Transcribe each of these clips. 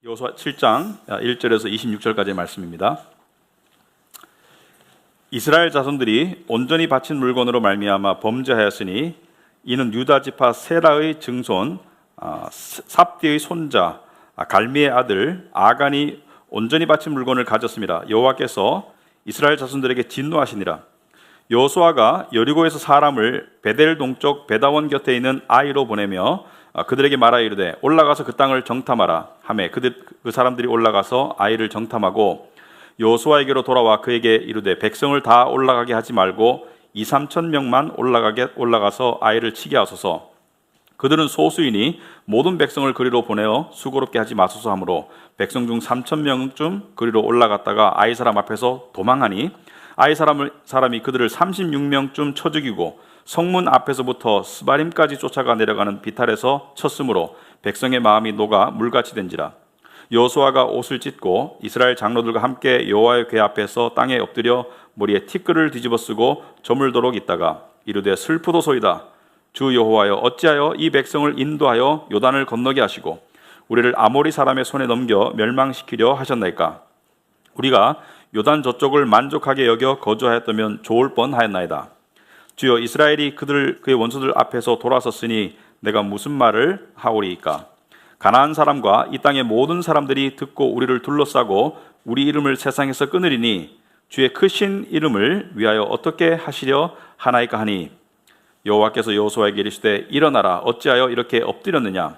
여호수아 7장 1절에서 26절까지의 말씀입니다. 이스라엘 자손들이 온전히 바친 물건으로 말미암아 범죄하였으니 이는 유다 지파 세라의 증손 삽디의 손자 갈미의 아들 아간이 온전히 바친 물건을 가졌습니다. 여호와께서 이스라엘 자손들에게 진노하시니라. 여호수아가 여리고에서 사람을 베델 동쪽 베다원 곁에 있는 아이로 보내며 그들에게 말하여 이르되 올라가서 그 땅을 정탐하라 하매 그 사람들이 올라가서 아이를 정탐하고 여호수아에게로 돌아와 그에게 이르되 백성을 다 올라가게 하지 말고 2-3천 명만 올라가서 아이를 치게 하소서. 그들은 소수이니 모든 백성을 그리로 보내어 수고롭게 하지 마소서 하므로 백성 중 3천 명쯤 그리로 올라갔다가 아이 사람 앞에서 도망하니 아이 사람이 그들을 36명쯤 쳐 죽이고 성문 앞에서부터 스바림까지 쫓아가 내려가는 비탈에서 쳤으므로 백성의 마음이 녹아 물같이 된지라. 여호수아가 옷을 찢고 이스라엘 장로들과 함께 여호와의 궤 앞에서 땅에 엎드려 머리에 티끌을 뒤집어 쓰고 저물도록 있다가 이르되 슬프도소이다. 주 여호와여 어찌하여 이 백성을 인도하여 요단을 건너게 하시고 우리를 아모리 사람의 손에 넘겨 멸망시키려 하셨나이까. 우리가 요단 저쪽을 만족하게 여겨 거주하였다면 좋을 뻔하였나이다. 주여 이스라엘이 그의 원수들 앞에서 돌아섰으니 내가 무슨 말을 하오리이까. 가나안 사람과 이 땅의 모든 사람들이 듣고 우리를 둘러싸고 우리 이름을 세상에서 끊으리니 주의 크신 이름을 위하여 어떻게 하시려 하나이까 하니 여호와께서 여호수아에게 이르시되 일어나라 어찌하여 이렇게 엎드렸느냐.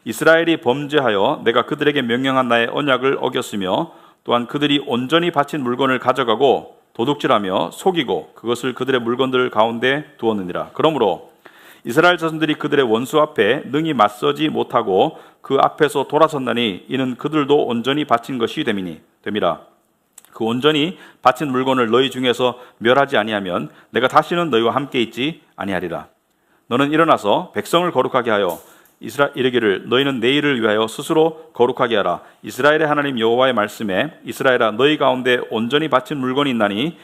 이스라엘이 범죄하여 내가 그들에게 명령한 나의 언약을 어겼으며 또한 그들이 온전히 바친 물건을 가져가고 도둑질하며 속이고 그것을 그들의 물건들 가운데 두었느니라. 그러므로 이스라엘 자손들이 그들의 원수 앞에 능히 맞서지 못하고 그 앞에서 돌아섰나니 이는 그들도 온전히 바친 것이 됨이라. 그 온전히 바친 물건을 너희 중에서 멸하지 아니하면 내가 다시는 너희와 함께 있지 아니하리라. 너는 일어나서 백성을 거룩하게 하여 이르기를 너희는 내일을 위하여 스스로 거룩하게 하라. 이스라엘의 하나님 여호와의 말씀에 이스라엘아 너희 가운데 온전히 바친 물건이 있나니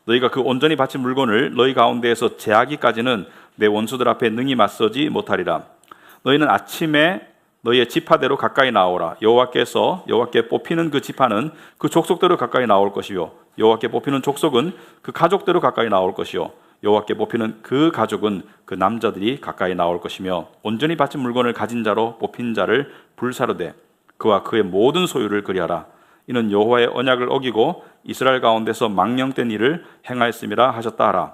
너희가 그 온전히 바친 물건을 너희 가운데에서 제하기까지는 내 원수들 앞에 능히 맞서지 못하리라. 너희는 아침에 너희의 지파대로 가까이 나오라. 여호와께 뽑히는 그 지파는 그 족속대로 가까이 나올 것이요 여호와께 뽑히는 족속은 그 가족대로 가까이 나올 것이요 여호와께 뽑히는 그 가족은 그 남자들이 가까이 나올 것이며 온전히 바친 물건을 가진 자로 뽑힌 자를 불사르되 그와 그의 모든 소유를 그리하라. 이는 여호와의 언약을 어기고 이스라엘 가운데서 망령된 일을 행하였음이라 하셨다 하라.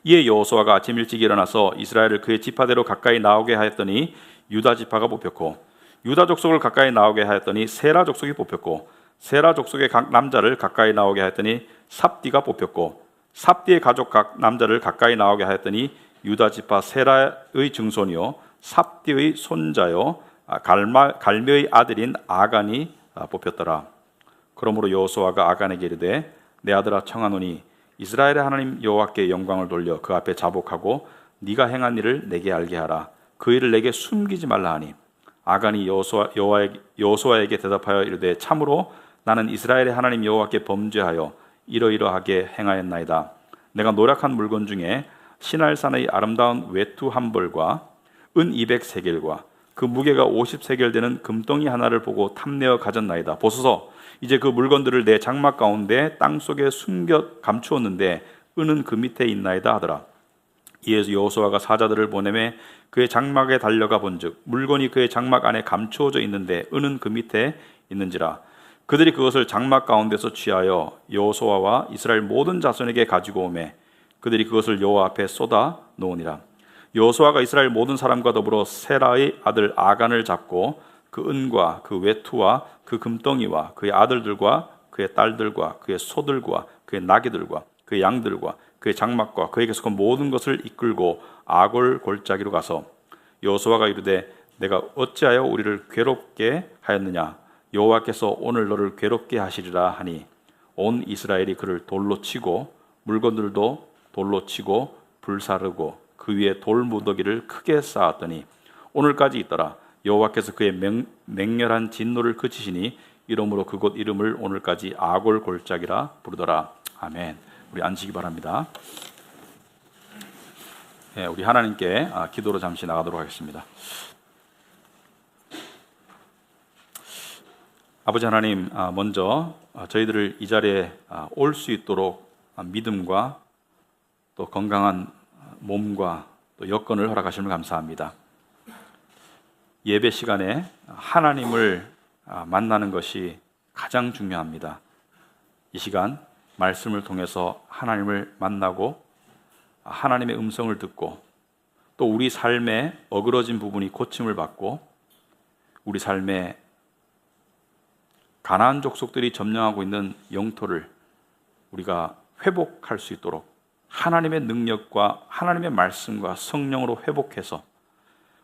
이에 여호수아가 아침 일찍 일어나서 이스라엘을 그의 지파대로 가까이 나오게 하였더니 유다 지파가 뽑혔고 유다 족속을 가까이 나오게 하였더니 세라 족속이 뽑혔고 세라 족속의 각 남자를 가까이 나오게 하였더니 삽디가 뽑혔고 삽디의 가족 각 남자를 가까이 나오게 하였더니 유다 지파 세라의 증손이요 삽디의 손자요 갈미의 아들인 아간이 뽑혔더라. 그러므로 여호수아가 아간에게 이르되 내 아들아 청하노니 이스라엘의 하나님 여호와께 영광을 돌려 그 앞에 자복하고 네가 행한 일을 내게 알게 하라. 그 일을 내게 숨기지 말라 하니 아간이 여호수아에게 대답하여 이르되 참으로 나는 이스라엘의 하나님 여호와께 범죄하여 이러이러하게 행하였나이다. 내가 노력한 물건 중에 시날산의 아름다운 외투 한 벌과 은 200세겔과 그 무게가 50세겔 되는 금덩이 하나를 보고 탐내어 가졌나이다. 보소서 이제 그 물건들을 내 장막 가운데 땅속에 숨겨 감추었는데 은은 그 밑에 있나이다 하더라. 이에 여호수아가 사자들을 보내매 그의 장막에 달려가 본즉 물건이 그의 장막 안에 감추어져 있는데 은은 그 밑에 있는지라. 그들이 그것을 장막 가운데서 취하여 여호수아와 이스라엘 모든 자손에게 가지고 오매 그들이 그것을 여호와 앞에 쏟아 놓으니라. 여호수아가 이스라엘 모든 사람과 더불어 세라의 아들 아간을 잡고 그 은과 그 외투와 그 금덩이와 그의 아들들과 그의 딸들과 그의 소들과 그의 나귀들과 그의 양들과 그의 장막과 그에게 속한 모든 것을 이끌고 아골 골짜기로 가서 여호수아가 이르되 내가 어찌하여 우리를 괴롭게 하였느냐. 여호와께서 오늘 너를 괴롭게 하시리라 하니 온 이스라엘이 그를 돌로 치고 물건들도 돌로 치고 불사르고 그 위에 돌 무더기를 크게 쌓았더니 오늘까지 있더라. 여호와께서 그의 맹렬한 진노를 그치시니 이러므로 그곳 이름을 오늘까지 아골 골짜기라 부르더라. 아멘. 우리 앉으시기 바랍니다. 우리 하나님께 기도로 잠시 나가도록 하겠습니다. 아버지 하나님, 먼저 저희들을 이 자리에 올 수 있도록 믿음과 또 건강한 몸과 또 여건을 허락하심을 감사합니다. 예배 시간에 하나님을 만나는 것이 가장 중요합니다. 이 시간 말씀을 통해서 하나님을 만나고 하나님의 음성을 듣고 또 우리 삶에 어그러진 부분이 고침을 받고 우리 삶에 가나안 족속들이 점령하고 있는 영토를 우리가 회복할 수 있도록 하나님의 능력과 하나님의 말씀과 성령으로 회복해서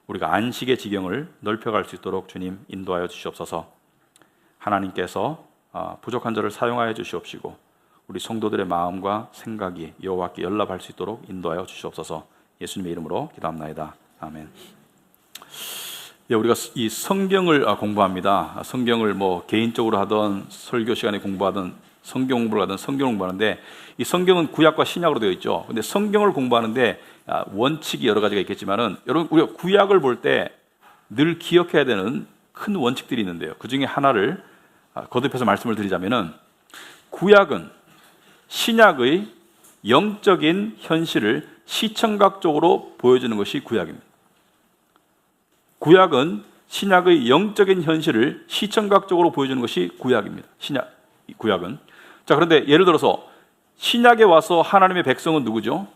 우리가 안식의 지경을 넓혀갈 수 있도록 주님 인도하여 주시옵소서. 하나님께서 부족한 저를 사용하여 주시옵시고 우리 성도들의 마음과 생각이 여호와께 연락할 수 있도록 인도하여 주시옵소서. 예수님의 이름으로 기도합나이다. 아멘. 우리가 이 성경을 공부합니다. 성경을 개인적으로 하든 설교 시간에 공부하든 성경 공부를 하든 성경 공부하는데 이 성경은 구약과 신약으로 되어 있죠. 근데 성경을 공부하는데 원칙이 여러 가지가 있겠지만은 여러분 우리가 구약을 볼 때 늘 기억해야 되는 큰 원칙들이 있는데요. 그 중에 하나를 거듭해서 말씀을 드리자면은 구약은 신약의 영적인 현실을 시청각적으로 보여주는 것이 구약입니다. 구약은 신약의 영적인 현실을 시청각적으로 보여주는 것이 구약입니다. 구약은. 자, 그런데 예를 들어서 신약에 와서 하나님의 백성은 누구죠?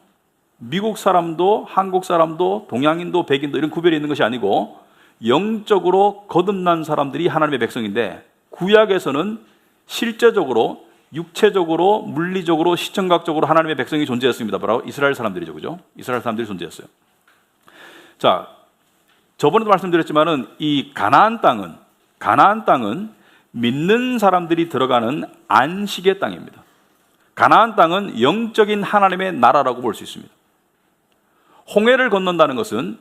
미국 사람도 한국 사람도 동양인도 백인도 이런 구별이 있는 것이 아니고 영적으로 거듭난 사람들이 하나님의 백성인데 구약에서는 실제적으로 육체적으로 물리적으로 시청각적으로 하나님의 백성이 존재했습니다. 바로 이스라엘 사람들이죠. 그죠? 이스라엘 사람들이 존재했어요. 자, 저번에도 말씀드렸지만은 이 가나안 땅은 믿는 사람들이 들어가는 안식의 땅입니다. 가나안 땅은 영적인 하나님의 나라라고 볼 수 있습니다. 홍해를 건넌다는 것은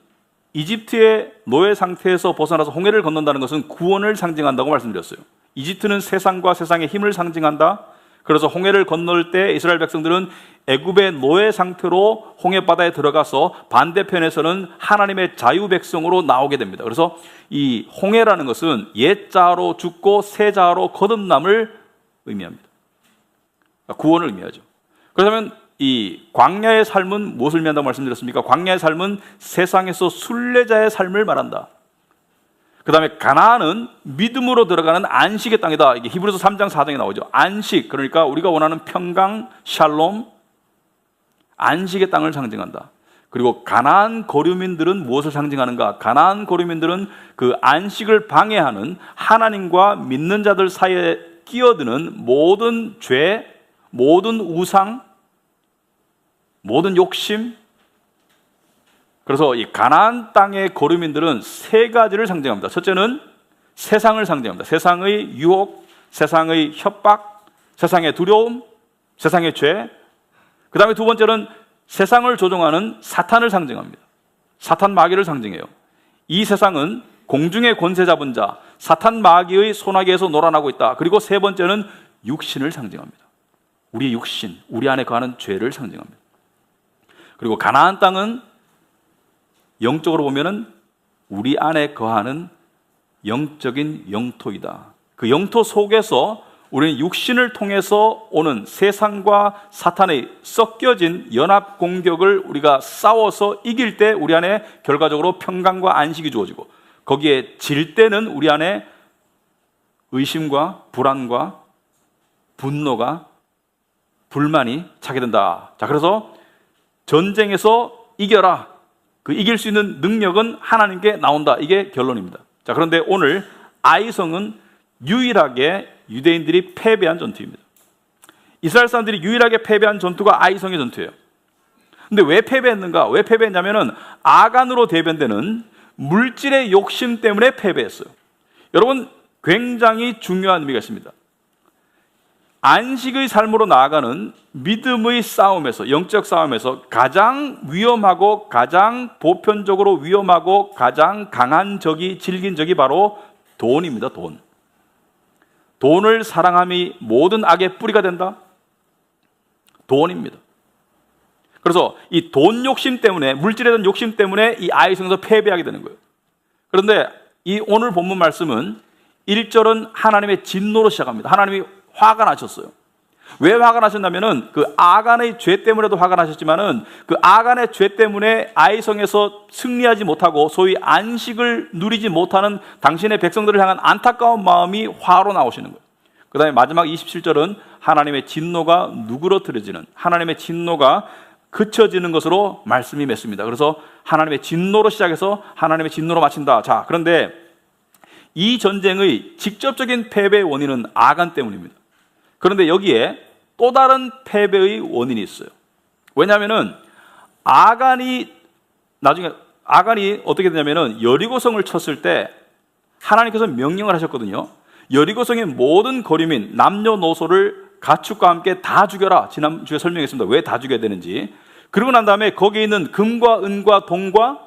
이집트의 노예 상태에서 벗어나서 홍해를 건넌다는 것은 구원을 상징한다고 말씀드렸어요. 이집트는 세상과 세상의 힘을 상징한다. 그래서 홍해를 건널 때 이스라엘 백성들은 애굽의 노예 상태로 홍해바다에 들어가서 반대편에서는 하나님의 자유 백성으로 나오게 됩니다. 그래서 이 홍해라는 것은 옛자로 죽고 새자로 거듭남을 의미합니다. 구원을 의미하죠. 그렇다면 이 광야의 삶은 무엇을 의미한다고 말씀드렸습니까? 광야의 삶은 세상에서 순례자의 삶을 말한다. 그 다음에 가나안은 믿음으로 들어가는 안식의 땅이다. 이게 히브리서 3장 4장에 나오죠. 안식, 그러니까 우리가 원하는 평강, 샬롬, 안식의 땅을 상징한다. 그리고 가나안 거류민들은 무엇을 상징하는가? 가나안 거류민들은 그 안식을 방해하는 하나님과 믿는 자들 사이에 끼어드는 모든 죄, 모든 우상, 모든 욕심. 그래서 이 가나안 땅의 거류민들은 세 가지를 상징합니다. 첫째는 세상을 상징합니다. 세상의 유혹, 세상의 협박, 세상의 두려움, 세상의 죄. 그 다음에 두 번째는 세상을 조종하는 사탄을 상징합니다. 사탄 마귀를 상징해요. 이 세상은 공중의 권세 잡은 자, 사탄 마귀의 손아귀에서 놀아나고 있다. 그리고 세 번째는 육신을 상징합니다. 우리의 육신, 우리 안에 거하는 죄를 상징합니다. 그리고 가나안 땅은 영적으로 보면은 우리 안에 거하는 영적인 영토이다. 그 영토 속에서 우리는 육신을 통해서 오는 세상과 사탄의 섞여진 연합 공격을 우리가 싸워서 이길 때 우리 안에 결과적으로 평강과 안식이 주어지고 거기에 질 때는 우리 안에 의심과 불안과 분노가 불만이 차게 된다. 자, 그래서 전쟁에서 이겨라. 그 이길 수 있는 능력은 하나님께 나온다. 이게 결론입니다. 자, 그런데 오늘 아이성은 유일하게 유대인들이 패배한 전투입니다. 이스라엘 사람들이 유일하게 패배한 전투가 아이성의 전투예요. 근데 왜 패배했는가? 왜 패배했냐면은 아간으로 대변되는 물질의 욕심 때문에 패배했어요. 여러분, 굉장히 중요한 의미가 있습니다. 안식의 삶으로 나아가는 믿음의 싸움에서, 영적 싸움에서 가장 위험하고 가장 보편적으로 위험하고 가장 강한 적이, 질긴 적이 바로 돈입니다. 돈을 사랑함이 모든 악의 뿌리가 된다? 돈입니다. 그래서 이 돈 욕심 때문에, 물질에 대한 욕심 때문에 이 아이성에서 패배하게 되는 거예요. 그런데 이 오늘 본문 말씀은 1절은 하나님의 진노로 시작합니다. 하나님이 화가 나셨어요. 왜 화가 나셨냐면은 그 아간의 죄 때문에도 화가 나셨지만은 그 아간의 죄 때문에 아이성에서 승리하지 못하고 소위 안식을 누리지 못하는 당신의 백성들을 향한 안타까운 마음이 화로 나오시는 거예요. 그 다음에 마지막 27절은 하나님의 진노가 누그러뜨려지는, 하나님의 진노가 그쳐지는 것으로 말씀이 맺습니다. 그래서 하나님의 진노로 시작해서 하나님의 진노로 마친다. 자, 그런데 이 전쟁의 직접적인 패배의 원인은 아간 때문입니다. 그런데 여기에 또 다른 패배의 원인이 있어요. 왜냐하면은 나중에 아간이 어떻게 되냐면은 여리고성을 쳤을 때 하나님께서 명령을 하셨거든요. 여리고성의 모든 거류민 남녀노소를 가축과 함께 다 죽여라. 지난주에 설명했습니다. 왜 다 죽여야 되는지. 그러고 난 다음에 거기에 있는 금과 은과 동과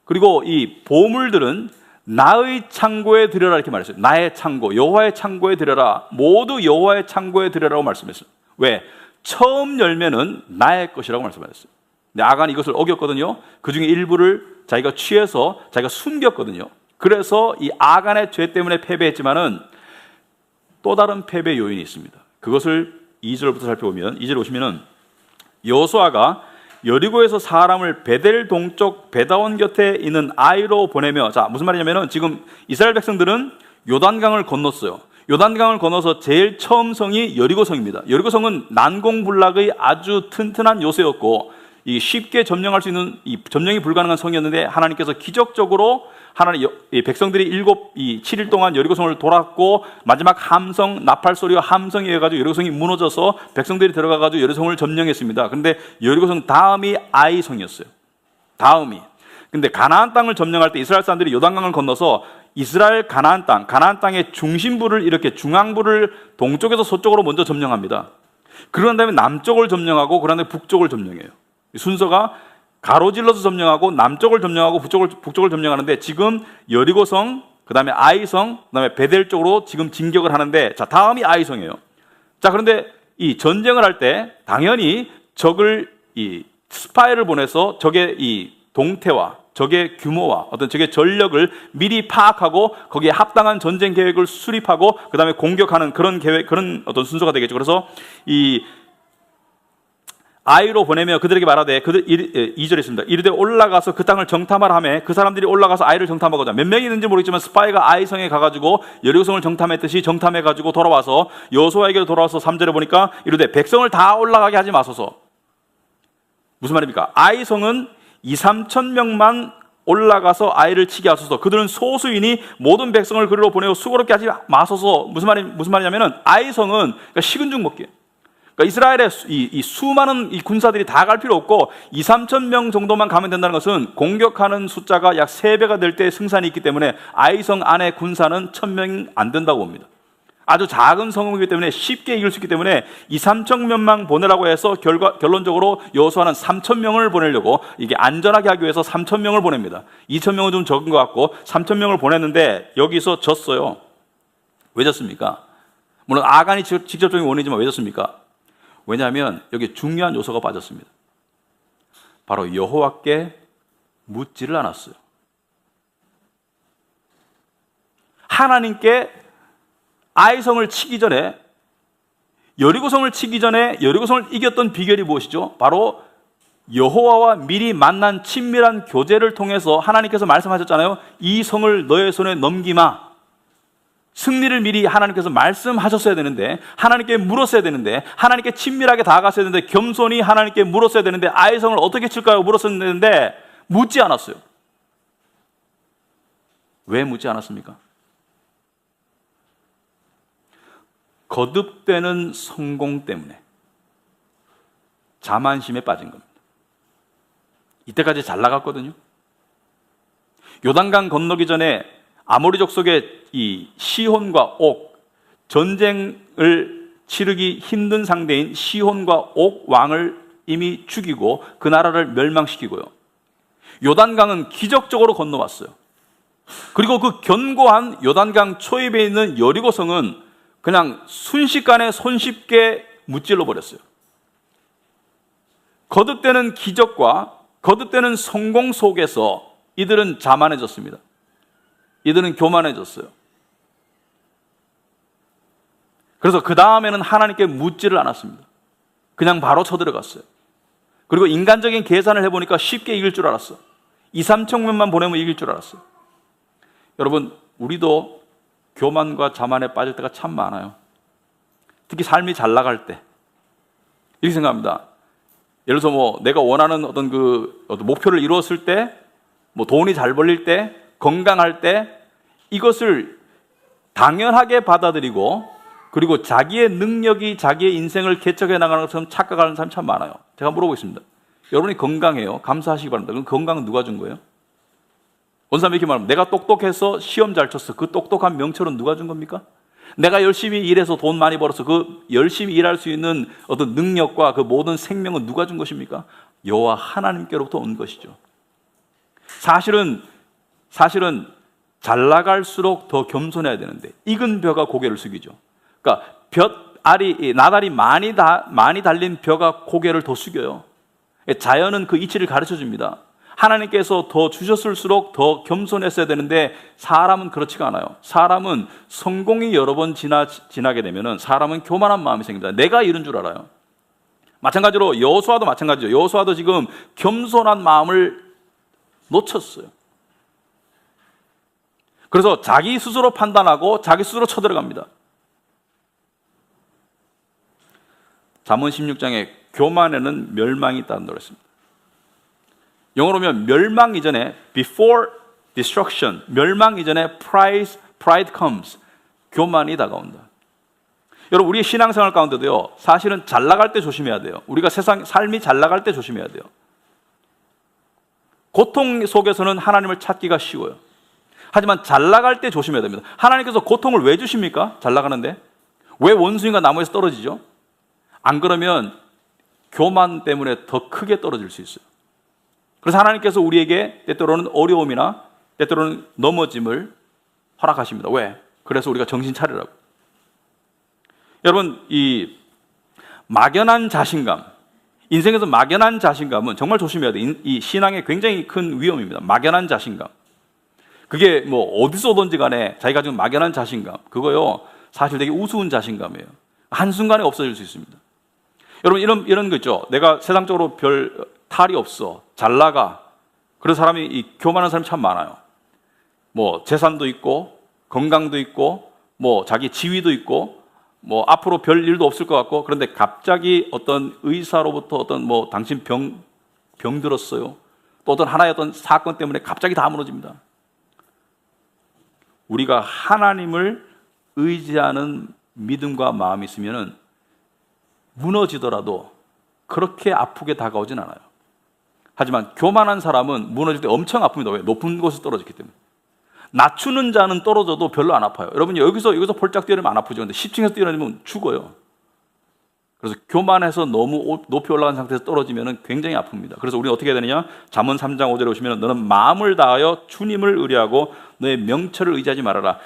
그리고 이 보물들은 나의 창고에 들여라 이렇게 말했어요. 나의 창고, 여호와의 창고에 들여라. 모두 여호와의 창고에 들여라고 말씀했어요. 왜? 처음 열매는 나의 것이라고 말씀하셨어요. 근데 아간이 이것을 어겼거든요. 그 중에 일부를 자기가 취해서 자기가 숨겼거든요. 그래서 이 아간의 죄 때문에 패배했지만은 또 다른 패배 요인이 있습니다. 그것을 2절부터 살펴보면 2절에 오시면은 여호수아가 여리고에서 사람을 베델 동쪽 베다온 곁에 있는 아이로 보내며, 자, 무슨 말이냐면은 지금 이스라엘 백성들은 요단강을 건넜어요. 요단강을 건너서 제일 처음 성이 여리고성입니다. 여리고성은 난공불락의 아주 튼튼한 요새였고 이 쉽게 점령할 수 있는 이 점령이 불가능한 성이었는데 하나님께서 기적적으로 백성들이 7일 동안 여리고성을 돌았고 마지막 함성, 나팔 소리와 함성이 해가지고 여리고성이 무너져서 백성들이 들어가가지고 여리고성을 점령했습니다. 그런데 여리고성 다음이 아이성이었어요. 다음이. 근데 가나안 땅을 점령할 때 이스라엘 사람들이 요단강을 건너서 이스라엘 가나안 땅의 중심부를 이렇게 중앙부를 동쪽에서 서쪽으로 먼저 점령합니다. 그런 다음에 남쪽을 점령하고 그런 다음에 북쪽을 점령해요. 순서가 가로질러서 점령하고 남쪽을 점령하고 북쪽을 점령하는데 지금 여리고성, 그 다음에 아이성, 그 다음에 베델 쪽으로 지금 진격을 하는데 자, 다음이 아이성이에요. 자, 그런데 이 전쟁을 할 때 당연히 적을 스파이를 보내서 적의 이 동태와 적의 규모와 어떤 적의 전력을 미리 파악하고 거기에 합당한 전쟁 계획을 수립하고 그 다음에 공격하는 그런 계획, 그런 어떤 순서가 되겠죠. 그래서 이 아이로 보내며 그들에게 말하되 2절에 있습니다. 이르되 올라가서 그 땅을 정탐하라 하매 그 사람들이 올라가서 아이를 정탐하고자 몇 명이 있는지 모르겠지만 스파이가 아이성에 가가지고 여리고성을 정탐했듯이 정탐해가지고 돌아와서 여호수아에게 돌아와서 3절에 보니까 이르되 백성을 다 올라가게 하지 마소서. 무슨 말입니까? 아이성은 2-3천 명만 올라가서 아이를 치게 하소서. 그들은 소수이니 모든 백성을 그리로 보내고 수고롭게 하지 마소서. 무슨 말이냐면은 아이성은 그러니까 식은 죽 먹기. 그러니까 이스라엘의 이 수많은 이 군사들이 다 갈 필요 없고 2-3천 명 정도만 가면 된다는 것은 공격하는 숫자가 약 3배가 될 때 승산이 있기 때문에 아이성 안에 군사는 1,000명이 안 된다고 봅니다. 아주 작은 성이기 때문에 쉽게 이길 수 있기 때문에 2-3천 명만 보내라고 해서 결론적으로 여호수아는 3,000명을 보내려고 이게 안전하게 하기 위해서 3,000명을 보냅니다. 2,000명은 좀 적은 것 같고 3,000명을 보냈는데 여기서 졌어요. 왜 졌습니까? 물론 아간이 직접적인 원인이지만 왜 졌습니까? 왜냐하면 여기 중요한 요소가 빠졌습니다. 바로 여호와께 묻지를 않았어요. 하나님께 아이성을 치기 전에 여리고성을 치기 전에 여리고성을 이겼던 비결이 무엇이죠? 바로 여호와와 미리 만난 친밀한 교제를 통해서 하나님께서 말씀하셨잖아요. 이 성을 너의 손에 넘기마. 승리를 미리 하나님께서 말씀하셨어야 되는데 하나님께 물었어야 되는데 하나님께 친밀하게 다가갔어야 되는데 겸손히 하나님께 물었어야 되는데 아이성을 어떻게 칠까요? 물었어야 되는데 묻지 않았어요. 왜 묻지 않았습니까? 거듭되는 성공 때문에 자만심에 빠진 겁니다. 이때까지 잘 나갔거든요. 요단강 건너기 전에 아모리 족속의 이 시혼과 옥, 전쟁을 치르기 힘든 상대인 시혼과 옥 왕을 이미 죽이고 그 나라를 멸망시키고요. 요단강은 기적적으로 건너왔어요. 그리고 그 견고한 요단강 초입에 있는 여리고성은 그냥 순식간에 손쉽게 무찔러 버렸어요. 거듭되는 기적과 거듭되는 성공 속에서 이들은 자만해졌습니다. 이들은 교만해졌어요. 그래서 그 다음에는 하나님께 묻지를 않았습니다. 그냥 바로 쳐들어갔어요. 그리고 인간적인 계산을 해보니까 쉽게 이길 줄 알았어. 2, 3청년만 보내면 이길 줄 알았어요. 여러분, 우리도 교만과 자만에 빠질 때가 참 많아요. 특히 삶이 잘 나갈 때 이렇게 생각합니다. 예를 들어서 뭐 내가 원하는 어떤 목표를 이루었을 때, 뭐 돈이 잘 벌릴 때, 건강할 때, 이것을 당연하게 받아들이고 그리고 자기의 능력이 자기의 인생을 개척해 나가는 것처럼 착각하는 사람이 참 많아요. 제가 물어보겠습니다. 여러분이 건강해요. 감사하시기 바랍니다. 그럼 건강은 누가 준 거예요? 어떤 사람이 이렇게 말하면 내가 똑똑해서 시험 잘 쳤어. 그 똑똑한 명철은 누가 준 겁니까? 내가 열심히 일해서 돈 많이 벌어서 그 열심히 일할 수 있는 어떤 능력과 그 모든 생명은 누가 준 것입니까? 여호와 하나님께로부터 온 것이죠. 사실은 잘 나갈수록 더 겸손해야 되는데 익은 벼가 고개를 숙이죠. 그러니까 나달이 많이 달린 벼가 고개를 더 숙여요. 자연은 그 이치를 가르쳐 줍니다. 하나님께서 더 주셨을수록 더 겸손했어야 되는데 사람은 그렇지가 않아요. 사람은 성공이 여러 번 지나게 되면 사람은 교만한 마음이 생깁니다. 내가 이런 줄 알아요. 마찬가지로 여호수아도 마찬가지죠. 여호수아도 지금 겸손한 마음을 놓쳤어요. 그래서 자기 스스로 판단하고 자기 스스로 쳐들어갑니다. 잠언 16장에 교만에는 멸망이 있다는 노래 했습니다. 영어로 보면 멸망 이전에 before destruction, 멸망 이전에 pride comes, 교만이 다가온다. 여러분, 우리의 신앙생활 가운데도요, 사실은 잘 나갈 때 조심해야 돼요. 우리가 삶이 잘 나갈 때 조심해야 돼요. 고통 속에서는 하나님을 찾기가 쉬워요. 하지만 잘 나갈 때 조심해야 됩니다. 하나님께서 고통을 왜 주십니까? 잘 나가는데. 왜 원숭이가 나무에서 떨어지죠? 안 그러면 교만 때문에 더 크게 떨어질 수 있어요. 그래서 하나님께서 우리에게 때때로는 어려움이나 때때로는 넘어짐을 허락하십니다. 왜? 그래서 우리가 정신 차리라고. 여러분, 이 막연한 자신감, 인생에서 막연한 자신감은 정말 조심해야 돼요. 이 신앙에 굉장히 큰 위험입니다. 막연한 자신감. 그게 뭐 어디서 오든지 간에 자기가 지금 막연한 자신감, 그거요 사실 되게 우스운 자신감이에요. 한순간에 없어질 수 있습니다. 여러분, 이런 거 있죠. 내가 세상적으로 별 탈이 없어, 잘 나가. 그런 사람이 교만한 사람이 참 많아요. 뭐 재산도 있고 건강도 있고 뭐 자기 지위도 있고 뭐 앞으로 별 일도 없을 것 같고, 그런데 갑자기 어떤 의사로부터 어떤 뭐 당신 병 들었어요, 또 어떤 하나의 어떤 사건 때문에 갑자기 다 무너집니다. 우리가 하나님을 의지하는 믿음과 마음이 있으면 무너지더라도 그렇게 아프게 다가오진 않아요. 하지만 교만한 사람은 무너질 때 엄청 아픕니다. 왜? 높은 곳에서 떨어졌기 때문에. 낮추는 자는 떨어져도 별로 안 아파요. 여러분, 여기서 폴짝 뛰어내면 안 아프죠. 근데 10층에서 뛰어내면 죽어요. 그래서 교만해서 너무 높이 올라간 상태에서 떨어지면 굉장히 아픕니다. 그래서 우리는 어떻게 해야 되느냐? 잠언 3장 5절에 오시면 너는 마음을 다하여 주님을 의뢰하고 너의 명철을 의지하지 말아라.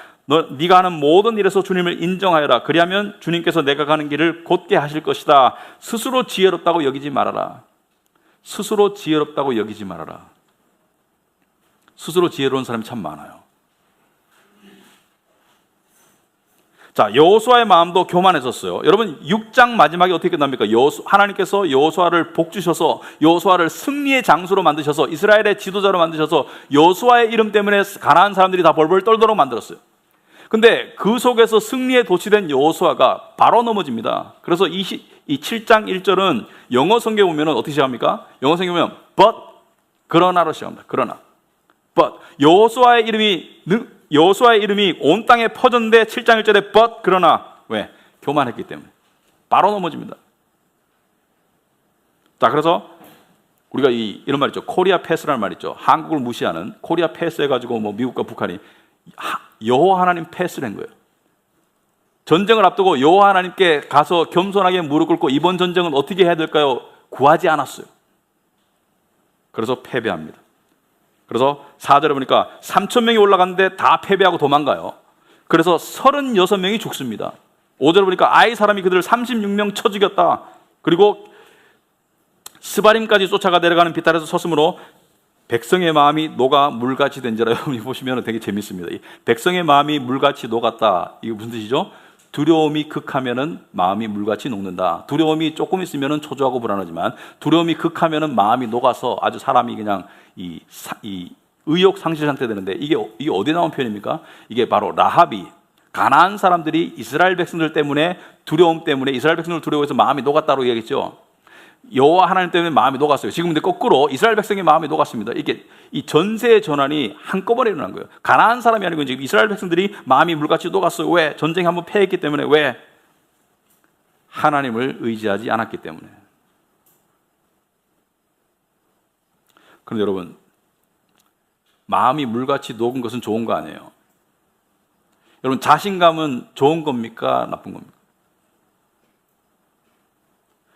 네가 하는 모든 일에서 주님을 인정하여라. 그리하면 주님께서 내가 가는 길을 곧게 하실 것이다. 스스로 지혜롭다고 여기지 말아라. 스스로 지혜롭다고 여기지 말아라. 스스로 지혜로운 사람이 참 많아요. 자, 여호수아의 마음도 교만했었어요. 여러분, 6장 마지막에 어떻게 끝납니까? 하나님께서 여호수아를 복주셔서 여호수아를 승리의 장수로 만드셔서 이스라엘의 지도자로 만드셔서 여호수아의 이름 때문에 가나안 사람들이 다 벌벌 떨도록 만들었어요. 근데 그 속에서 승리에 도취된 여호수아가 바로 넘어집니다. 그래서 이 7장 1절은 영어 성경에 보면 어떻게 시작합니까? 영어 성경에 보면 but, 그러나로 시작합니다. 그러나. but. 여호수아의 이름이 온 땅에 퍼졌는데 7장 1절에 but, 그러나. 왜? 교만했기 때문에. 바로 넘어집니다. 자, 그래서 우리가 이런 말 있죠. 코리아 패스라는 말 있죠. 한국을 무시하는 코리아 패스 해가지고 뭐 미국과 북한이 여호와 하나님 패스를 한 거예요. 전쟁을 앞두고 여호와 하나님께 가서 겸손하게 무릎 꿇고 이번 전쟁은 어떻게 해야 될까요? 구하지 않았어요. 그래서 패배합니다. 그래서 4절에 보니까 3,000명이 올라갔는데 다 패배하고 도망가요. 그래서 36명이 죽습니다. 5절에 보니까 아이 사람이 그들을 36명 쳐 죽였다. 그리고 스바림까지 쫓아가 내려가는 비탈에서 섰으므로 백성의 마음이 녹아 물같이 된지라. 여러분이 보시면 되게 재밌습니다. 이 백성의 마음이 물같이 녹았다. 이게 무슨 뜻이죠? 두려움이 극하면은 마음이 물같이 녹는다. 두려움이 조금 있으면은 초조하고 불안하지만 두려움이 극하면은 마음이 녹아서 아주 사람이 그냥 이 의욕 상실 상태 되는데 이게 어디 나온 표현입니까? 이게 바로 라합이 가나안 사람들이 이스라엘 백성들 때문에 두려움 때문에 이스라엘 백성들 두려워해서 마음이 녹았다고 얘기했죠. 여호와 하나님 때문에 마음이 녹았어요. 지금 근데 거꾸로 이스라엘 백성의 마음이 녹았습니다. 이게 이 전세의 전환이 한꺼번에 일어난 거예요. 가나안 사람이 아니고 지금 이스라엘 백성들이 마음이 물같이 녹았어요. 왜? 전쟁 한번 패했기 때문에. 왜? 하나님을 의지하지 않았기 때문에. 그런데 여러분, 마음이 물같이 녹은 것은 좋은 거 아니에요. 여러분, 자신감은 좋은 겁니까? 나쁜 겁니까?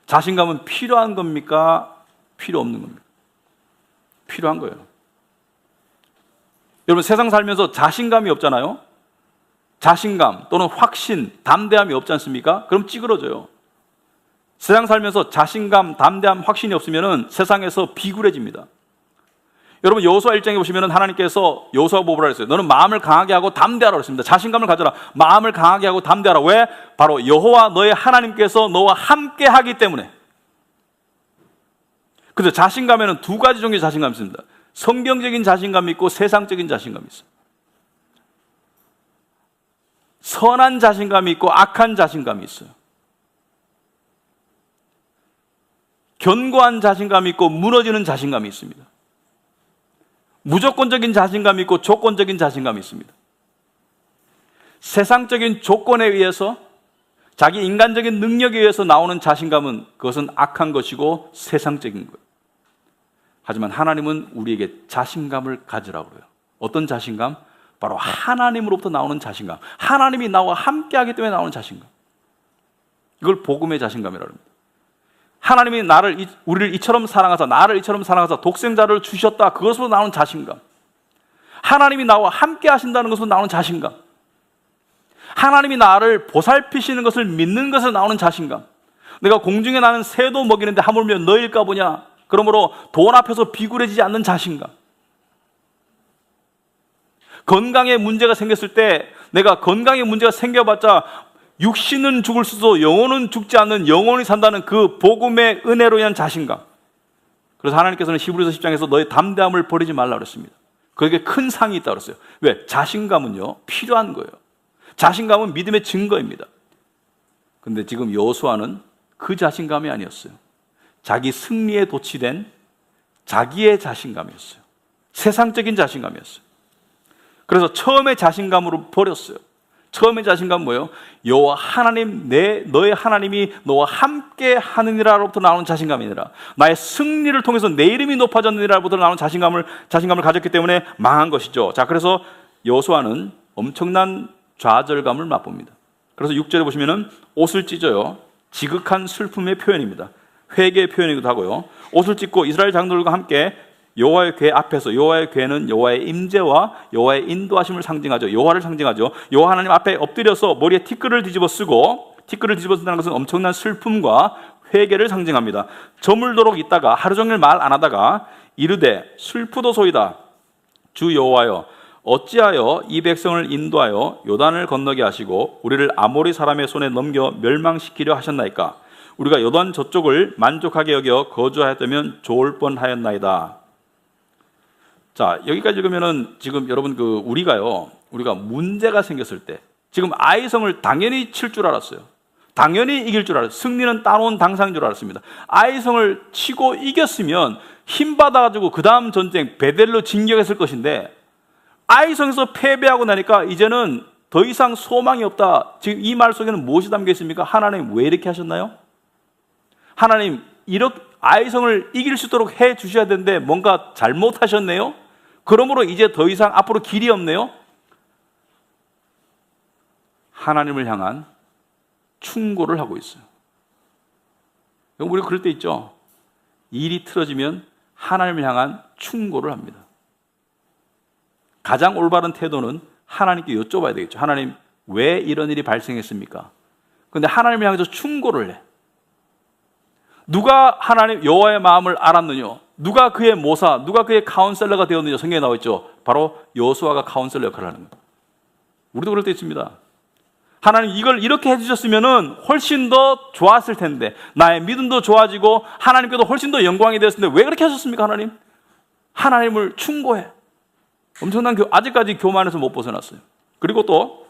자신감은 필요한 겁니까? 필요 없는 겁니까? 필요한 거예요. 여러분, 세상 살면서 자신감이 없잖아요. 자신감 또는 확신, 담대함이 없지 않습니까? 그럼 찌그러져요. 세상 살면서 자신감, 담대함, 확신이 없으면 세상에서 비굴해집니다. 여러분, 여호수아 1장에 보시면 하나님께서 여호수아 보고라 했어요. 너는 마음을 강하게 하고 담대하라 그랬습니다. 자신감을 가져라. 마음을 강하게 하고 담대하라. 왜? 바로 여호와 너의 하나님께서 너와 함께 하기 때문에. 그래서 자신감에는 두 가지 종류의 자신감이 있습니다. 성경적인 자신감이 있고 세상적인 자신감이 있어요. 선한 자신감이 있고 악한 자신감이 있어요. 견고한 자신감이 있고 무너지는 자신감이 있습니다. 무조건적인 자신감이 있고 조건적인 자신감이 있습니다. 세상적인 조건에 의해서 자기 인간적인 능력에 의해서 나오는 자신감은 그것은 악한 것이고 세상적인 거예요. 하지만 하나님은 우리에게 자신감을 가지라고 그래요. 어떤 자신감? 바로 하나님으로부터 나오는 자신감. 하나님이 나와 함께하기 때문에 나오는 자신감. 이걸 복음의 자신감이라고 합니다. 하나님이 우리를 이처럼 사랑하사, 나를 이처럼 사랑하사 독생자를 주셨다. 그것으로 나오는 자신감. 하나님이 나와 함께 하신다는 것으로 나오는 자신감. 하나님이 나를 보살피시는 것을 믿는 것으로 나오는 자신감. 내가 공중에 나는 새도 먹이는데 하물며 너일까 보냐. 그러므로 돈 앞에서 비굴해지지 않는 자신감. 건강에 문제가 생겼을 때 내가 건강에 문제가 생겨봤자 육신은 죽을 수도 영혼은 죽지 않는 영혼이 산다는 그 복음의 은혜로 인한 자신감. 그래서 하나님께서는 히브리서 10장에서 너의 담대함을 버리지 말라 그랬습니다. 그에게 큰 상이 있다고 그랬어요. 왜? 자신감은요 필요한 거예요. 자신감은 믿음의 증거입니다. 근데 지금 여호수아는 그 자신감이 아니었어요. 자기 승리에 도취된 자기의 자신감이었어요. 세상적인 자신감이었어요. 그래서 처음에 자신감으로 버렸어요. 처음에 자신감은 뭐예요? 여호와 하나님, 너의 하나님이 너와 함께 하느니라로부터 나오는 자신감이 아니라 나의 승리를 통해서 내 이름이 높아졌느니라로부터 나오는 자신감을 가졌기 때문에 망한 것이죠. 자, 그래서 여호수아는 엄청난 좌절감을 맛봅니다. 그래서 6절에 보시면은 옷을 찢어요. 지극한 슬픔의 표현입니다. 회개의 표현이기도 하고요. 옷을 찢고 이스라엘 장로들과 함께 여호와의 궤 앞에서, 여호와의 궤는 여호와의 임재와 여호와의 인도하심을 상징하죠. 여호와를 상징하죠. 여호와 하나님 앞에 엎드려서 머리에 티끌을 뒤집어 쓰고, 티끌을 뒤집어 쓴다는 것은 엄청난 슬픔과 회개를 상징합니다. 저물도록 있다가 하루 종일 말 안 하다가 이르되 슬프도소이다. 주 여호와여, 어찌하여 이 백성을 인도하여 요단을 건너게 하시고 우리를 아모리 사람의 손에 넘겨 멸망시키려 하셨나이까? 우리가 요단 저쪽을 만족하게 여겨 거주하였다면 좋을 뻔하였나이다. 자, 여기까지 읽으면은 지금 여러분 우리가 문제가 생겼을 때 지금 아이성을 당연히 칠 줄 알았어요. 당연히 이길 줄 알았어요. 승리는 따놓은 당상인 줄 알았습니다. 아이성을 치고 이겼으면 힘 받아가지고 그 다음 전쟁 베델로 진격했을 것인데 아이성에서 패배하고 나니까 이제는 더 이상 소망이 없다. 지금 이 말 속에는 무엇이 담겨 있습니까? 하나님 왜 이렇게 하셨나요? 하나님 이렇게 아이성을 이길 수 있도록 해 주셔야 되는데 뭔가 잘못하셨네요? 그러므로 이제 더 이상 앞으로 길이 없네요? 하나님을 향한 충고를 하고 있어요. 우리 그럴 때 있죠. 일이 틀어지면 하나님을 향한 충고를 합니다. 가장 올바른 태도는 하나님께 여쭤봐야 되겠죠. 하나님 왜 이런 일이 발생했습니까? 그런데 하나님을 향해서 충고를 해. 누가 하나님 여호와의 마음을 알았느냐? 누가 그의 모사, 누가 그의 카운셀러가 되었느냐? 성경에 나와 있죠. 바로 여호수아가 카운셀러 역할을 하는 거예요. 우리도 그럴 때 있습니다. 하나님 이걸 이렇게 해주셨으면 훨씬 더 좋았을 텐데, 나의 믿음도 좋아지고 하나님께도 훨씬 더 영광이 되었을 텐데 왜 그렇게 하셨습니까? 하나님? 하나님을 충고해. 엄청난 아직까지 교만에서 못 벗어났어요. 그리고 또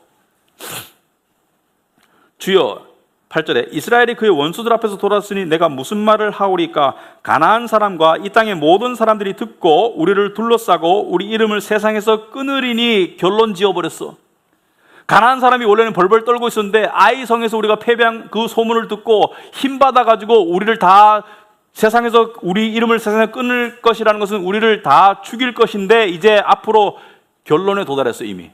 주여 8절에 이스라엘이 그의 원수들 앞에서 돌았으니 내가 무슨 말을 하오리까? 가나안 사람과 이 땅의 모든 사람들이 듣고 우리를 둘러싸고 우리 이름을 세상에서 끊으리니 결론 지어버렸어. 가나안 사람이 원래는 벌벌 떨고 있었는데 아이 성에서 우리가 패배한 그 소문을 듣고 힘받아가지고 우리를 다 세상에서 우리 이름을 세상에 끊을 것이라는 것은 우리를 다 죽일 것인데 이제 앞으로 결론에 도달했어 이미.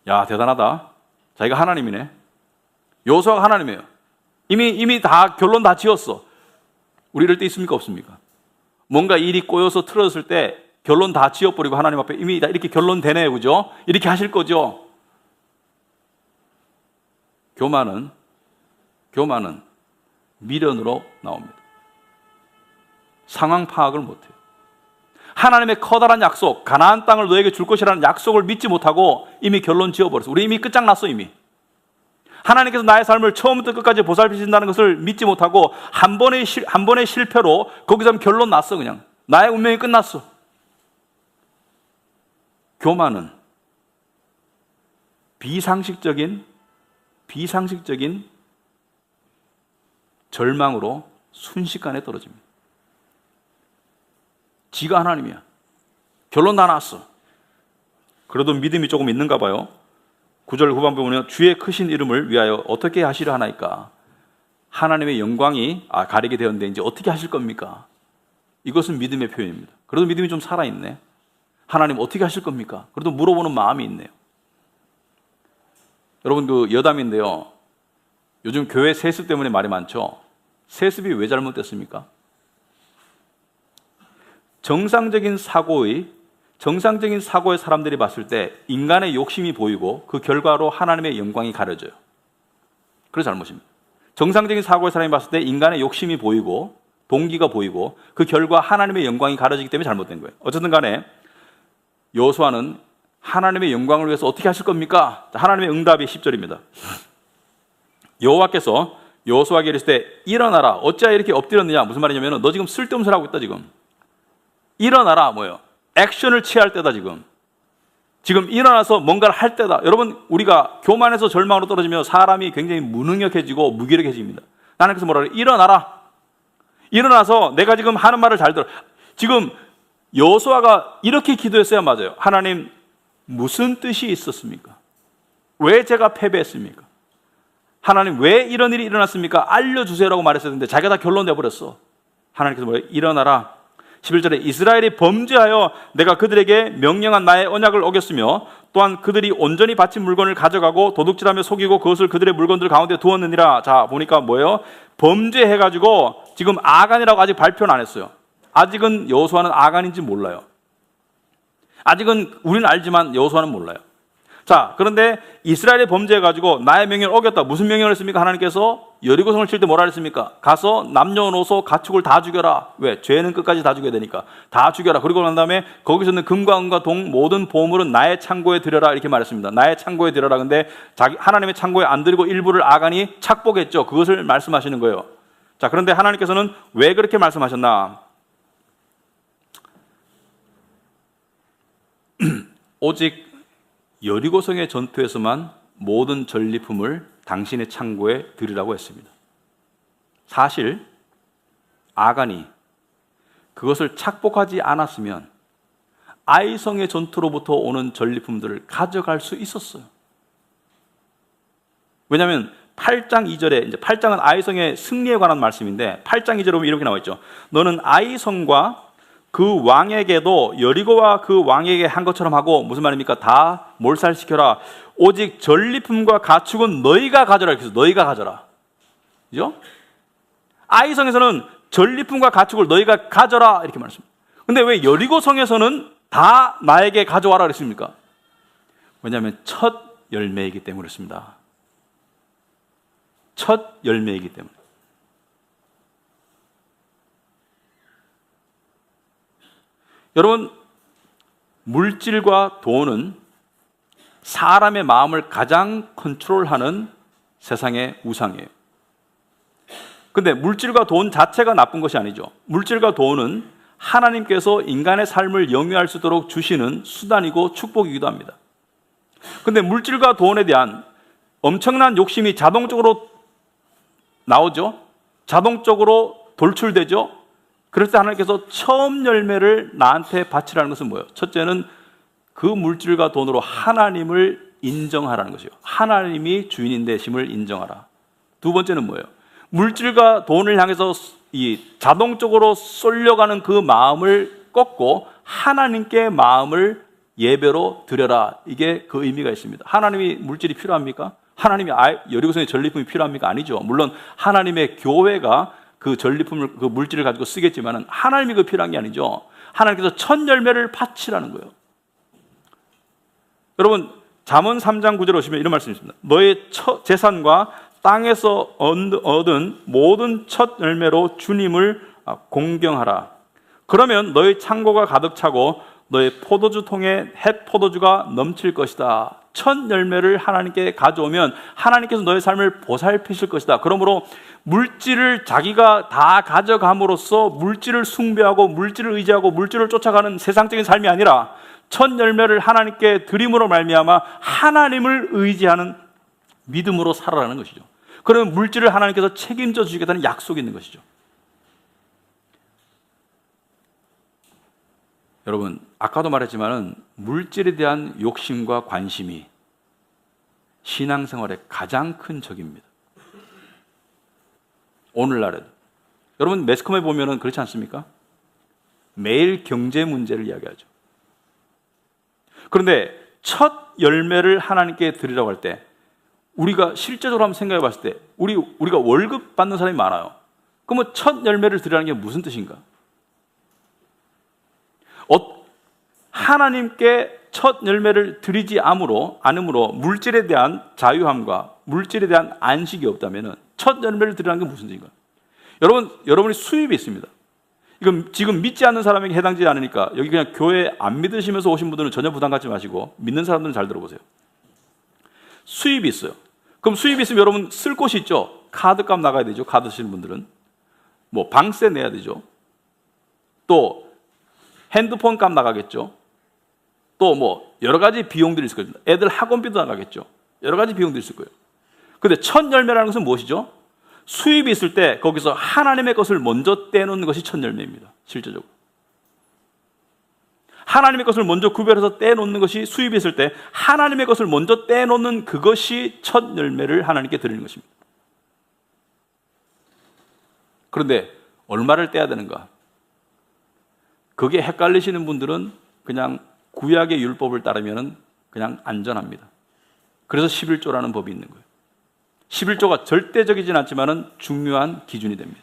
야 대단하다. 자기가 하나님이네. 여호수아가 하나님이에요. 이미 다 결론 다 지었어. 우리 이럴 때 있습니까 없습니까? 뭔가 일이 꼬여서 틀어졌을 때 결론 다 지어버리고 하나님 앞에 이미 다 이렇게 결론 되네, 그죠? 이렇게 하실 거죠. 교만은 미련으로 나옵니다. 상황 파악을 못해요. 하나님의 커다란 약속, 가나안 땅을 너에게 줄 것이라는 약속을 믿지 못하고 이미 결론 지어버렸어. 우리 이미 끝장났어 이미. 하나님께서 나의 삶을 처음부터 끝까지 보살피신다는 것을 믿지 못하고 한 번의 실패로 거기서 결론 났어. 그냥 나의 운명이 끝났어. 교만은 비상식적인 절망으로 순식간에 떨어집니다. 지가 하나님이야. 결론 다 났어. 그래도 믿음이 조금 있는가 봐요. 9절 후반부 보면 주의 크신 이름을 위하여 어떻게 하시려 하나이까? 하나님의 영광이 가리게 되었는데 이제 어떻게 하실 겁니까? 이것은 믿음의 표현입니다. 그래도 믿음이 좀 살아있네. 하나님 어떻게 하실 겁니까? 그래도 물어보는 마음이 있네요. 여러분 그 여담인데요. 요즘 교회 세습 때문에 말이 많죠. 세습이 왜 잘못됐습니까? 정상적인 사고의 사람들이 봤을 때 인간의 욕심이 보이고 그 결과로 하나님의 영광이 가려져요. 그래서 잘못입니다. 정상적인 사고의 사람이 봤을 때 인간의 욕심이 보이고 동기가 보이고 그 결과 하나님의 영광이 가려지기 때문에 잘못된 거예요. 어쨌든 간에 여호수아는 하나님의 영광을 위해서 어떻게 하실 겁니까? 하나님의 응답이 10절입니다. 여호와께서 여호수아에게 이르실 때 일어나라. 어찌하여 이렇게 엎드렸느냐? 무슨 말이냐면 너 지금 쓸데없는 소리 하고 있다 지금. 일어나라 뭐예요? 액션을 취할 때다 지금 일어나서 뭔가를 할 때다. 여러분 우리가 교만에서 절망으로 떨어지면 사람이 굉장히 무능력해지고 무기력해집니다. 하나님께서 뭐라 그래요? 일어나라. 일어나서 내가 지금 하는 말을 잘 들어. 지금 여호수아가 이렇게 기도했어야 맞아요. 하나님 무슨 뜻이 있었습니까? 왜 제가 패배했습니까? 하나님 왜 이런 일이 일어났습니까? 알려주세요라고 말했어야 되는데 자기가 다 결론 내버렸어. 하나님께서 뭐예요? 일어나라. 11절에 이스라엘이 범죄하여 내가 그들에게 명령한 나의 언약을 어겼으며 또한 그들이 온전히 바친 물건을 가져가고 도둑질하며 속이고 그것을 그들의 물건들 가운데 두었느니라. 자 보니까 뭐예요? 범죄해가지고 지금 아간이라고 아직 발표는 안 했어요. 아직은 여호수아는 아간인지 몰라요. 아직은 우리는 알지만 여호수아는 몰라요. 자 그런데 이스라엘이 범죄해가지고 나의 명령을 어겼다. 무슨 명령을 했습니까? 하나님께서 여리고성을 칠 때 뭐라 했습니까? 가서 남녀노소 가축을 다 죽여라. 왜? 죄는 끝까지 다 죽여야 되니까 다 죽여라. 그리고 난 다음에 거기서 있는 금과 은과 동 모든 보물은 나의 창고에 들여라 이렇게 말했습니다. 나의 창고에 들여라. 근데 하나님의 창고에 안 들이고 일부를 아간이 착복했죠. 그것을 말씀하시는 거예요. 자 그런데 하나님께서는 왜 그렇게 말씀하셨나? 오직 여리고성의 전투에서만 모든 전리품을 당신의 창고에 들이라고 했습니다. 사실 아간이 그것을 착복하지 않았으면 아이성의 전투로부터 오는 전리품들을 가져갈 수 있었어요. 왜냐하면 8장 2절에 이제 8장은 아이성의 승리에 관한 말씀인데 8장 2절에 보면 이렇게 나와 있죠. 너는 아이성과 그 왕에게도 여리고와 그 왕에게 한 것처럼 하고 무슨 말입니까? 다 몰살시켜라. 오직 전리품과 가축은 너희가 가져라. 그래서 너희가 가져라. 그죠? 아이성에서는 전리품과 가축을 너희가 가져라 이렇게 말했습니다. 근데 왜 여리고성에서는 다 나에게 가져와라 그랬습니까? 왜냐하면 첫 열매이기 때문에 그렇습니다. 첫 열매이기 때문에. 여러분 물질과 돈은 사람의 마음을 가장 컨트롤하는 세상의 우상이에요. 근데 물질과 돈 자체가 나쁜 것이 아니죠. 물질과 돈은 하나님께서 인간의 삶을 영위할 수 있도록 주시는 수단이고 축복이기도 합니다. 근데 물질과 돈에 대한 엄청난 욕심이 자동적으로 나오죠. 자동적으로 돌출되죠. 그럴 때 하나님께서 처음 열매를 나한테 바치라는 것은 뭐예요? 첫째는 그 물질과 돈으로 하나님을 인정하라는 것이요. 하나님이 주인인 되심을 인정하라. 두 번째는 뭐예요? 물질과 돈을 향해서 이 자동적으로 쏠려가는 그 마음을 꺾고 하나님께 마음을 예배로 드려라. 이게 그 의미가 있습니다. 하나님이 물질이 필요합니까? 하나님이 여리고성의 전리품이 필요합니까? 아니죠. 물론 하나님의 교회가 그 전리품을, 그 물질을 가지고 쓰겠지만은 하나님이 그 필요한 게 아니죠. 하나님께서 첫 열매를 바치라는 거예요. 여러분, 잠언 3장 9절에 오시면 이런 말씀이 있습니다. 너의 재산과 땅에서 얻은 모든 첫 열매로 주님을 공경하라. 그러면 너의 창고가 가득 차고 너의 포도주 통에 햇 포도주가 넘칠 것이다. 첫 열매를 하나님께 가져오면 하나님께서 너의 삶을 보살피실 것이다. 그러므로 물질을 자기가 다 가져감으로써 물질을 숭배하고 물질을 의지하고 물질을 쫓아가는 세상적인 삶이 아니라 첫 열매를 하나님께 드림으로 말미암아 하나님을 의지하는 믿음으로 살아라는 것이죠. 그러면 물질을 하나님께서 책임져 주시겠다는 약속이 있는 것이죠. 여러분, 아까도 말했지만은 물질에 대한 욕심과 관심이 신앙생활의 가장 큰 적입니다. 오늘날에도. 여러분, 매스컴에 보면은 그렇지 않습니까? 매일 경제 문제를 이야기하죠. 그런데 첫 열매를 하나님께 드리라고 할 때 우리가 실제적으로 한번 생각해 봤을 때 우리가 월급 받는 사람이 많아요. 그러면 첫 열매를 드리라는 게 무슨 뜻인가? 하나님께 첫 열매를 드리지 않음으로 물질에 대한 자유함과 물질에 대한 안식이 없다면 첫 열매를 드리라는 게 무슨 뜻인가? 여러분이 수입이 있습니다. 이건 지금 믿지 않는 사람에게 해당되지 않으니까 여기 그냥 교회 안 믿으시면서 오신 분들은 전혀 부담 갖지 마시고 믿는 사람들은 잘 들어보세요. 수입이 있어요. 그럼 수입이 있으면 여러분 쓸 곳이 있죠. 카드값 나가야 되죠. 카드 쓰시는 분들은. 뭐 방세 내야 되죠. 또 핸드폰 값 나가겠죠. 또 뭐 여러 가지 비용들이 있을 겁니다. 애들 학원비도 나가겠죠. 여러 가지 비용들이 있을 거예요. 근데 첫 열매라는 것은 무엇이죠? 수입이 있을 때 거기서 하나님의 것을 먼저 떼놓는 것이 첫 열매입니다. 실제적으로. 하나님의 것을 먼저 구별해서 떼놓는 것이 수입이 있을 때 하나님의 것을 먼저 떼놓는 그것이 첫 열매를 하나님께 드리는 것입니다. 그런데 얼마를 떼야 되는가? 그게 헷갈리시는 분들은 그냥 구약의 율법을 따르면 그냥 안전합니다. 그래서 11조라는 법이 있는 거예요. 11조가 절대적이진 않지만 중요한 기준이 됩니다.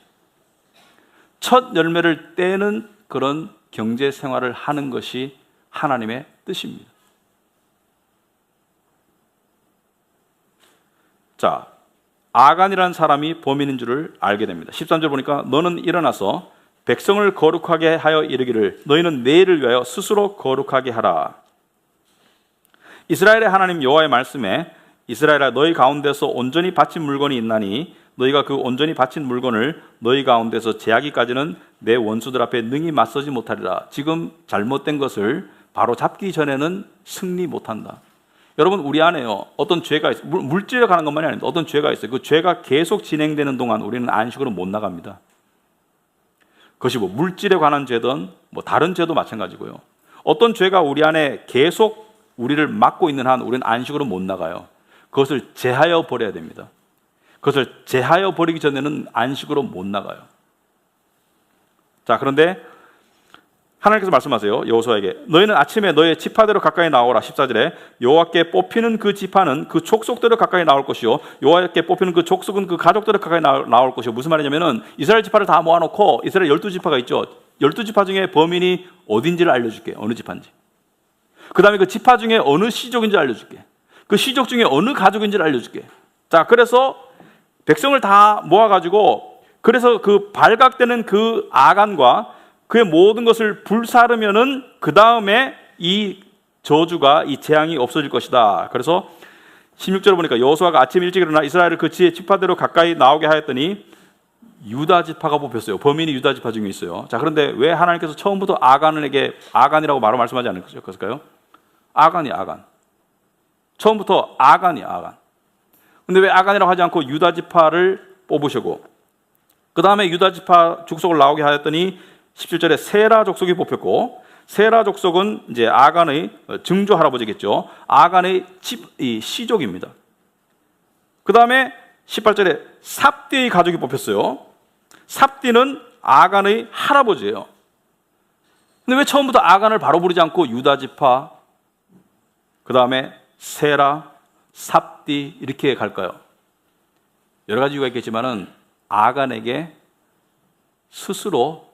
첫 열매를 떼는 그런 경제 생활을 하는 것이 하나님의 뜻입니다. 자, 아간이라는 사람이 범인인 줄을 알게 됩니다. 13절 보니까 너는 일어나서 백성을 거룩하게 하여 이르기를 너희는 내일을 위하여 스스로 거룩하게 하라. 이스라엘의 하나님 여호와의 말씀에 이스라엘아 너희 가운데서 온전히 바친 물건이 있나니 너희가 그 온전히 바친 물건을 너희 가운데서 제하기까지는 내 원수들 앞에 능히 맞서지 못하리라. 지금 잘못된 것을 바로 잡기 전에는 승리 못한다. 여러분, 우리 안에요 어떤 죄가 있어요. 물질에 관한 것만이 아닙니다. 어떤 죄가 있어요. 그 죄가 계속 진행되는 동안 우리는 안식으로 못 나갑니다. 그것이 뭐 물질에 관한 죄든 뭐 다른 죄도 마찬가지고요. 어떤 죄가 우리 안에 계속 우리를 막고 있는 한 우리는 안식으로 못 나가요. 그것을 제하여 버려야 됩니다. 그것을 제하여 버리기 전에는 안식으로 못 나가요. 자, 그런데 하나님께서 말씀하세요. 여호수아에게 너희는 아침에 너의 지파대로 가까이 나오라. 14절에 여호와께 뽑히는 그 지파는 그 족속대로 가까이 나올 것이요 여호와께 뽑히는 그 족속은 그 가족대로 가까이 나올 것이요. 무슨 말이냐면은 이스라엘 지파를 다 모아놓고 이스라엘 12지파가 있죠. 12지파 중에 범인이 어딘지를 알려줄게. 어느 지파인지. 그 다음에 그 지파 중에 어느 시족인지 알려줄게. 그 시족 중에 어느 가족인지를 알려줄게. 자, 그래서 백성을 다 모아가지고 그래서 그 발각되는 그 아간과 그의 모든 것을 불사르면은 그 다음에 이 저주가 이 재앙이 없어질 것이다. 그래서 16절을 보니까 여호수아가 아침 일찍 일어나 이스라엘을 그 지의 지파대로 가까이 나오게 하였더니 유다 지파가 뽑혔어요. 범인이 유다 지파 중에 있어요. 자, 그런데 왜 하나님께서 처음부터 아간이라고 바로 말씀하지 않으셨을까요? 아간. 처음부터 아간. 근데 왜 아간이라고 하지 않고 유다 지파를 뽑으시고, 그 다음에 유다 지파 족속을 나오게 하였더니 17절에 세라 족속이 뽑혔고, 세라 족속은 이제 아간의 증조 할아버지겠죠. 아간의 시족입니다. 그 다음에 18절에 삽디의 가족이 뽑혔어요. 삽디는 아간의 할아버지예요. 근데 왜 처음부터 아간을 바로 부르지 않고 유다 지파, 그 다음에 세라, 삽디 이렇게 갈까요? 여러 가지 이유가 있겠지만은 아간에게 스스로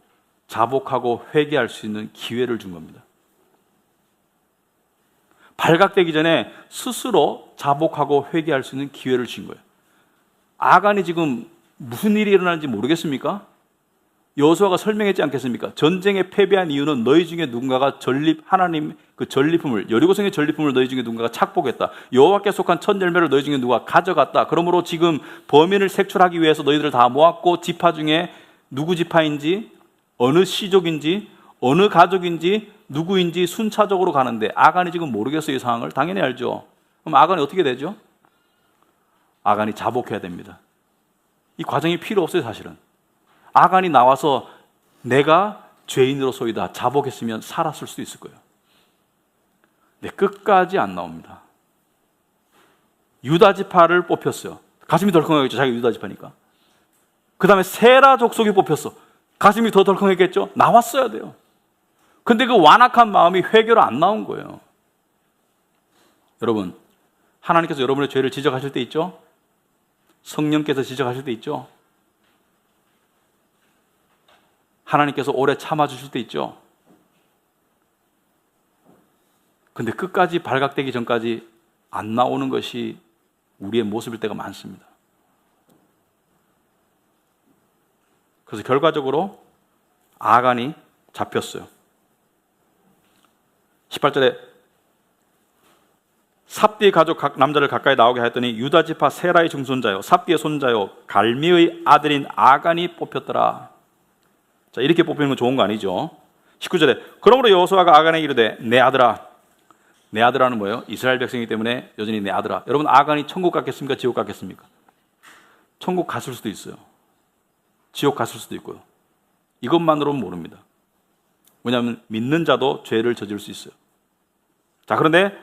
자복하고 회개할 수 있는 기회를 준 겁니다. 발각되기 전에 스스로 자복하고 회개할 수 있는 기회를 준 거예요. 아간이 지금 무슨 일이 일어나는지 모르겠습니까? 여호수아가 설명했지 않겠습니까? 전쟁에 패배한 이유는 너희 중에 누군가가 하나님 그 전리품을, 여리고성의 전리품을 너희 중에 누군가가 착복했다. 여호와께 속한 첫 열매를 너희 중에 누가 가져갔다. 그러므로 지금 범인을 색출하기 위해서 너희들을 다 모았고, 지파 중에 누구 지파인지, 어느 시족인지, 어느 가족인지, 누구인지 순차적으로 가는데 아간이 지금 모르겠어요, 이 상황을. 당연히 알죠. 그럼 아간이 어떻게 되죠? 아간이 자복해야 됩니다. 이 과정이 필요 없어요, 사실은. 아간이 나와서 내가 죄인으로소이다 자복했으면 살았을 수도 있을 거예요. 근데 끝까지 안 나옵니다. 유다 지파를 뽑혔어요. 가슴이 덜컹하겠죠, 자기가 유다 지파니까. 그 다음에 세라 족속이 뽑혔어. 가슴이 더 덜컹했겠죠. 나왔어야 돼요. 근데 그 완악한 마음이 회개로 안 나온 거예요. 여러분, 하나님께서 여러분의 죄를 지적하실 때 있죠? 성령께서 지적하실 때 있죠? 하나님께서 오래 참아주실 때 있죠? 근데 끝까지 발각되기 전까지 안 나오는 것이 우리의 모습일 때가 많습니다. 그래서 결과적으로 아간이 잡혔어요. 18절에 삽디의 가족 각 남자를 가까이 나오게 하였더니 유다 지파 세라의 증손자요 삽디의 손자요 갈미의 아들인 아간이 뽑혔더라. 자, 이렇게 뽑히는 건 좋은 거 아니죠? 19절에 그러므로 여호수아가 아간에게 이르되 내 아들아. 내 아들아는 뭐예요? 이스라엘 백성이기 때문에 여전히 내 아들아. 여러분, 아간이 천국 갔겠습니까? 지옥 갔겠습니까? 천국 갔을 수도 있어요. 지옥 갔을 수도 있고요. 이것만으로는 모릅니다. 왜냐하면 믿는 자도 죄를 저질 수 있어요. 자, 그런데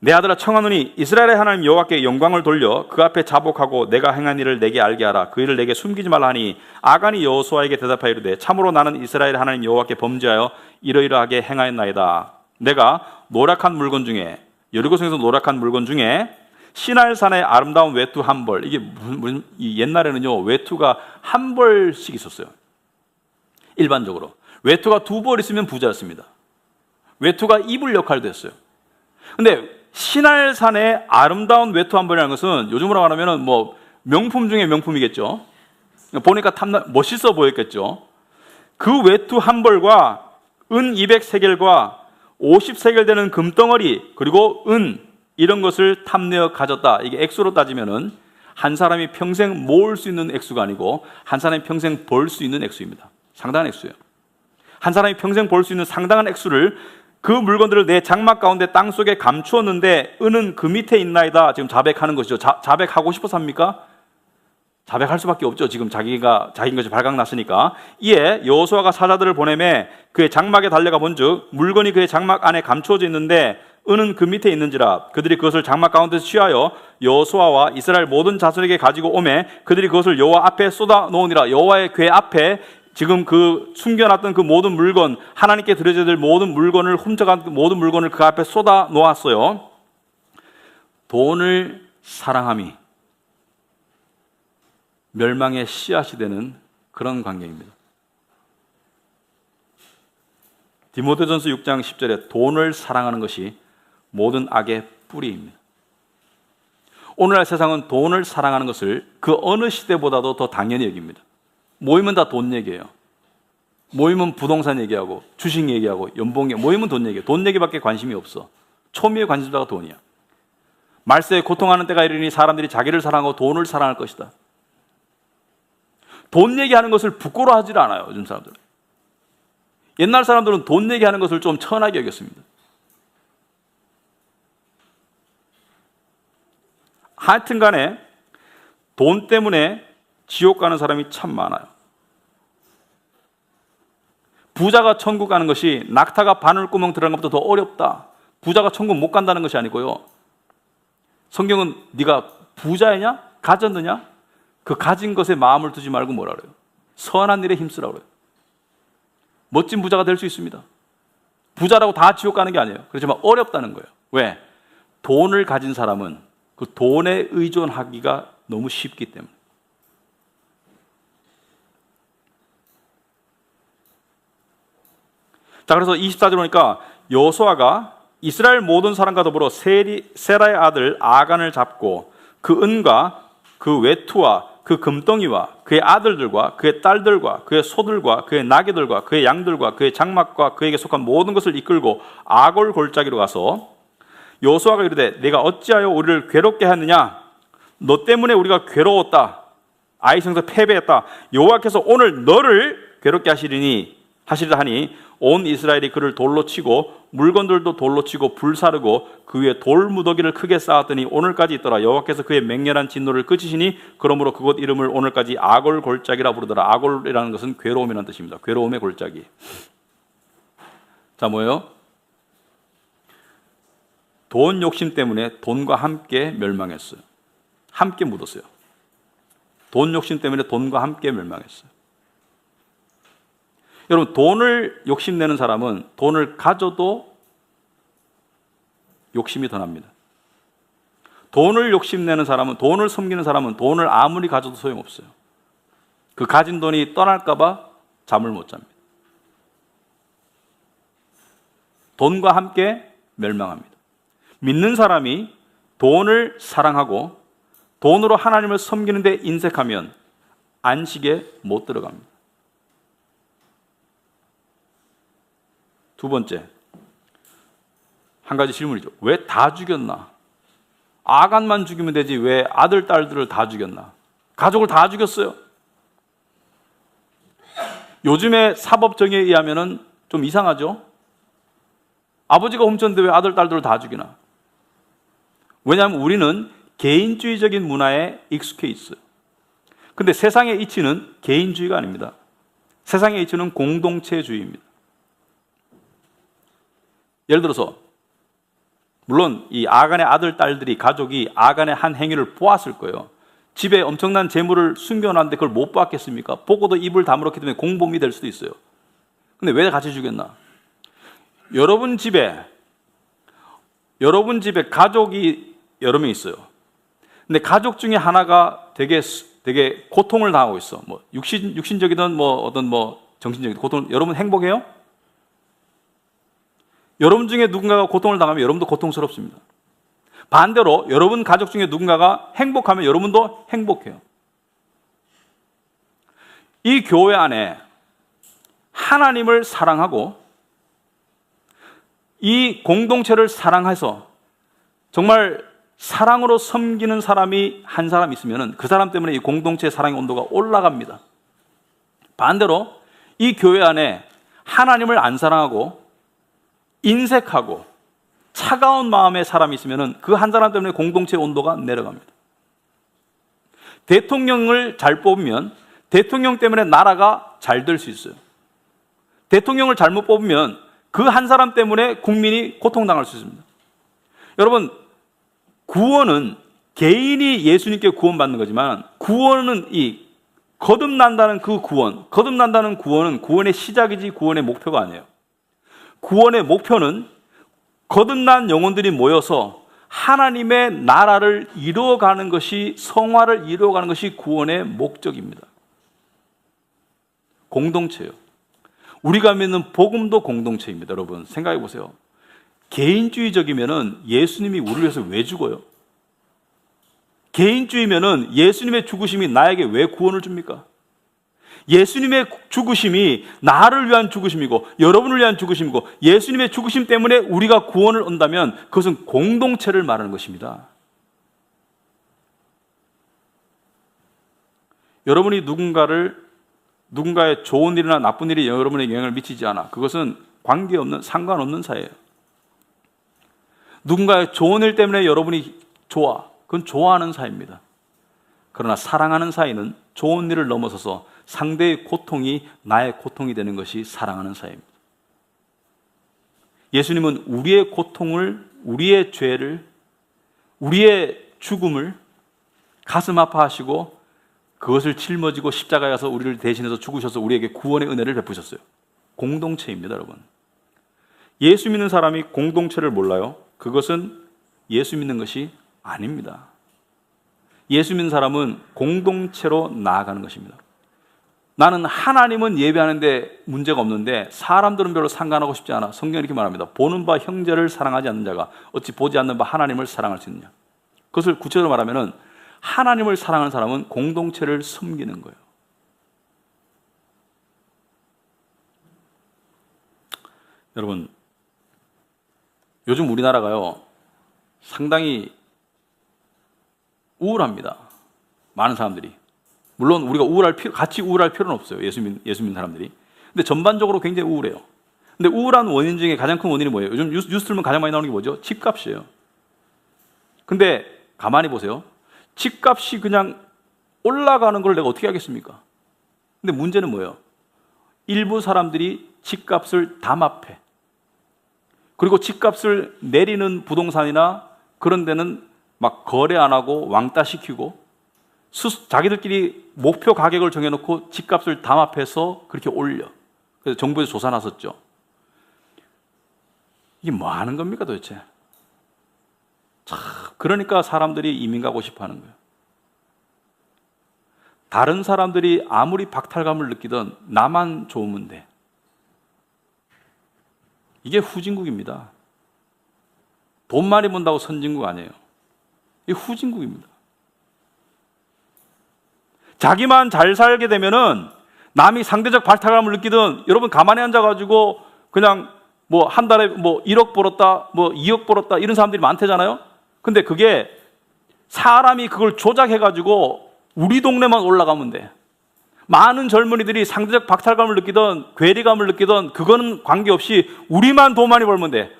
내 아들아 청하노니 이스라엘의 하나님 여호와께 영광을 돌려 그 앞에 자복하고 내가 행한 일을 내게 알게 하라. 그 일을 내게 숨기지 말라 하니 아간이 여호수아에게 대답하여 이르되 참으로 나는 이스라엘의 하나님 여호와께 범죄하여 이러이러하게 행하였나이다. 내가 노력한 물건 중에, 여리고성에서 노력한 물건 중에 시날산의 아름다운 외투 한 벌, 이게 옛날에는요 외투가 한 벌씩 있었어요. 일반적으로 외투가 두 벌 있으면 부자였습니다. 외투가 이불 역할도 했어요. 근데 시날산의 아름다운 외투 한 벌이라는 것은 요즘으로 말하면 뭐 명품 중에 명품이겠죠. 보니까 멋있어 보였겠죠. 그 외투 한 벌과 은 200세겔과 50세겔 되는 금덩어리, 그리고 은 이런 것을 탐내어 가졌다. 이게 액수로 따지면은 한 사람이 평생 모을 수 있는 액수가 아니고 한 사람이 평생 벌 수 있는 액수입니다. 상당한 액수예요. 한 사람이 평생 벌 수 있는 상당한 액수를, 그 물건들을 내 장막 가운데 땅 속에 감추었는데 은은 그 밑에 있나이다. 지금 자백하는 것이죠. 자백하고 싶어서 합니까? 자백할 수밖에 없죠. 지금 자기가 자기인 것이 발각났으니까. 이에 여호수아가 사자들을 보내매 그의 장막에 달려가 본즉 물건이 그의 장막 안에 감추어져 있는데 은은 그 밑에 있는지라. 그들이 그것을 장막 가운데서 취하여 여호수아와 이스라엘 모든 자손에게 가지고 오매 그들이 그것을 여호와 앞에 쏟아 놓으니라. 여호와의 궤 앞에 지금 그 숨겨놨던 그 모든 물건, 하나님께 드려져야 될 모든 물건을, 훔쳐간 모든 물건을 그 앞에 쏟아 놓았어요. 돈을 사랑함이 멸망의 씨앗이 되는 그런 관계입니다. 디모데전서 6장 10절에 돈을 사랑하는 것이 모든 악의 뿌리입니다. 오늘날 세상은 돈을 사랑하는 것을 그 어느 시대보다도 더 당연히 여깁니다. 모이면 다 돈 얘기예요. 모이면 부동산 얘기하고 주식 얘기하고 연봉 얘기, 모이면 돈 얘기예요. 돈 얘기밖에 관심이 없어. 초미의 관심사가 돈이야. 말세에 고통하는 때가 이르니 사람들이 자기를 사랑하고 돈을 사랑할 것이다. 돈 얘기하는 것을 부끄러워하지 않아요, 요즘 사람들은. 옛날 사람들은 돈 얘기하는 것을 좀 천하게 여겼습니다. 하여튼 간에 돈 때문에 지옥 가는 사람이 참 많아요. 부자가 천국 가는 것이 낙타가 바늘구멍 들어간 것보다 더 어렵다. 부자가 천국 못 간다는 것이 아니고요. 성경은 네가 부자이냐? 가졌느냐? 그 가진 것에 마음을 두지 말고 뭐라 그래요? 선한 일에 힘쓰라고 그래요. 멋진 부자가 될 수 있습니다. 부자라고 다 지옥 가는 게 아니에요. 그렇지만 어렵다는 거예요. 왜? 돈을 가진 사람은 그 돈에 의존하기가 너무 쉽기 때문에. 자, 그래서 24절 보니까 여호수아가 이스라엘 모든 사람과 더불어 세라의 아들 아간을 잡고 그 은과 그 외투와 그 금덩이와 그의 아들들과 그의 딸들과 그의 소들과 그의 나귀들과 그의 양들과 그의 장막과 그에게 속한 모든 것을 이끌고 아골 골짜기로 가서 여호수아가 이르되 내가 어찌하여 우리를 괴롭게 하느냐? 너 때문에 우리가 괴로웠다. 아이성에서 패배했다. 여호와께서 오늘 너를 괴롭게 하시리라 하니 온 이스라엘이 그를 돌로 치고 물건들도 돌로 치고 불사르고 그 위에 돌무더기를 크게 쌓았더니 오늘까지 있더라. 여호와께서 그의 맹렬한 진노를 그치시니 그러므로 그곳 이름을 오늘까지 아골 골짜기라 부르더라. 아골이라는 것은 괴로움이라는 뜻입니다. 괴로움의 골짜기. 자, 뭐예요? 돈 욕심 때문에 돈과 함께 멸망했어요. 함께 묻었어요. 돈 욕심 때문에 돈과 함께 멸망했어요. 여러분, 돈을 욕심내는 사람은 돈을 가져도 욕심이 더 납니다. 돈을 욕심내는 사람은, 돈을 섬기는 사람은 돈을 아무리 가져도 소용없어요. 그 가진 돈이 떠날까 봐 잠을 못 잡니다. 돈과 함께 멸망합니다. 믿는 사람이 돈을 사랑하고 돈으로 하나님을 섬기는 데 인색하면 안식에 못 들어갑니다. 두 번째, 한 가지 질문이죠. 왜 다 죽였나? 아간만 죽이면 되지 왜 아들, 딸들을 다 죽였나? 가족을 다 죽였어요. 요즘의 사법 정의에 의하면 좀 이상하죠? 아버지가 훔쳤는데 왜 아들, 딸들을 다 죽이나? 왜냐하면 우리는 개인주의적인 문화에 익숙해 있어요. 근데 세상의 이치는 개인주의가 아닙니다. 세상의 이치는 공동체주의입니다. 예를 들어서 물론 이 아간의 아들, 딸들이 가족이 아간의 한 행위를 보았을 거예요. 집에 엄청난 재물을 숨겨놨는데 그걸 못 봤겠습니까? 보고도 입을 다물었기 때문에 공범이 될 수도 있어요. 근데 왜 같이 죽였나? 여러분 집에 가족이 여러 명 있어요. 근데 가족 중에 하나가 되게 고통을 당하고 있어. 뭐 육신적이든 정신적이든 고통. 여러분 행복해요? 여러분 중에 누군가가 고통을 당하면 여러분도 고통스럽습니다. 반대로 여러분 가족 중에 누군가가 행복하면 여러분도 행복해요. 이 교회 안에 하나님을 사랑하고 이 공동체를 사랑해서 정말 사랑으로 섬기는 사람이 한 사람 있으면 그 사람 때문에 이 공동체의 사랑의 온도가 올라갑니다. 반대로 이 교회 안에 하나님을 안 사랑하고 인색하고 차가운 마음의 사람이 있으면 그 한 사람 때문에 공동체의 온도가 내려갑니다. 대통령을 잘 뽑으면 대통령 때문에 나라가 잘 될 수 있어요. 대통령을 잘못 뽑으면 그 한 사람 때문에 국민이 고통당할 수 있습니다. 여러분, 구원은 개인이 예수님께 구원받는 거지만 구원은 거듭난다는 구원은 구원의 시작이지 구원의 목표가 아니에요. 구원의 목표는 거듭난 영혼들이 모여서 하나님의 나라를 이루어가는 것이, 성화를 이루어가는 것이 구원의 목적입니다. 공동체요. 우리가 믿는 복음도 공동체입니다. 여러분 생각해 보세요. 개인주의적이면은 예수님이 우리를 위해서 왜 죽어요? 개인주의면은 예수님의 죽으심이 나에게 왜 구원을 줍니까? 예수님의 죽으심이 나를 위한 죽으심이고 여러분을 위한 죽으심이고 예수님의 죽으심 때문에 우리가 구원을 얻는다면 그것은 공동체를 말하는 것입니다. 여러분이 누군가의 좋은 일이나 나쁜 일이 여러분에게 영향을 미치지 않아. 그것은 관계없는, 상관없는 사이예요. 누군가의 좋은 일 때문에 여러분이 좋아. 그건 좋아하는 사이입니다. 그러나 사랑하는 사이는 좋은 일을 넘어서서 상대의 고통이 나의 고통이 되는 것이 사랑하는 사이입니다. 예수님은 우리의 고통을, 우리의 죄를, 우리의 죽음을 가슴 아파하시고 그것을 짊어지고 십자가에 가서 우리를 대신해서 죽으셔서 우리에게 구원의 은혜를 베푸셨어요. 공동체입니다, 여러분. 예수 믿는 사람이 공동체를 몰라요? 그것은 예수 믿는 것이 아닙니다. 예수 믿는 사람은 공동체로 나아가는 것입니다. 나는 하나님은 예배하는데 문제가 없는데 사람들은 별로 상관하고 싶지 않아. 성경이 이렇게 말합니다. 보는 바 형제를 사랑하지 않는 자가 어찌 보지 않는 바 하나님을 사랑할 수 있느냐. 그것을 구체적으로 말하면 하나님을 사랑하는 사람은 공동체를 섬기는 거예요. 여러분, 요즘 우리나라가요 상당히 우울합니다. 많은 사람들이. 물론 우리가 같이 우울할 필요는 없어요. 예수 믿는 사람들이. 근데 전반적으로 굉장히 우울해요. 근데 우울한 원인 중에 가장 큰 원인이 뭐예요? 요즘 뉴스 틀면 가장 많이 나오는 게 뭐죠? 집값이에요. 근데 가만히 보세요. 집값이 그냥 올라가는 걸 내가 어떻게 하겠습니까? 근데 문제는 뭐예요? 일부 사람들이 집값을 담합해. 그리고 집값을 내리는 부동산이나 그런 데는 막 거래 안 하고 왕따시키고 자기들끼리 목표 가격을 정해놓고 집값을 담합해서 그렇게 올려. 그래서 정부에서 조사 나섰죠. 이게 뭐 하는 겁니까 도대체? 그러니까 사람들이 이민 가고 싶어 하는 거예요. 다른 사람들이 아무리 박탈감을 느끼던 나만 좋으면 돼. 이게 후진국입니다. 돈 많이 번다고 선진국 아니에요. 이게 후진국입니다. 자기만 잘 살게 되면은 남이 상대적 박탈감을 느끼든 여러분 가만히 앉아가지고 그냥 뭐 한 달에 뭐 1억 벌었다, 뭐 2억 벌었다 이런 사람들이 많대잖아요. 근데 그게 사람이 그걸 조작해가지고 우리 동네만 올라가면 돼. 많은 젊은이들이 상대적 박탈감을 느끼던 괴리감을 느끼던 그거는 관계없이 우리만 돈 많이 벌면 돼.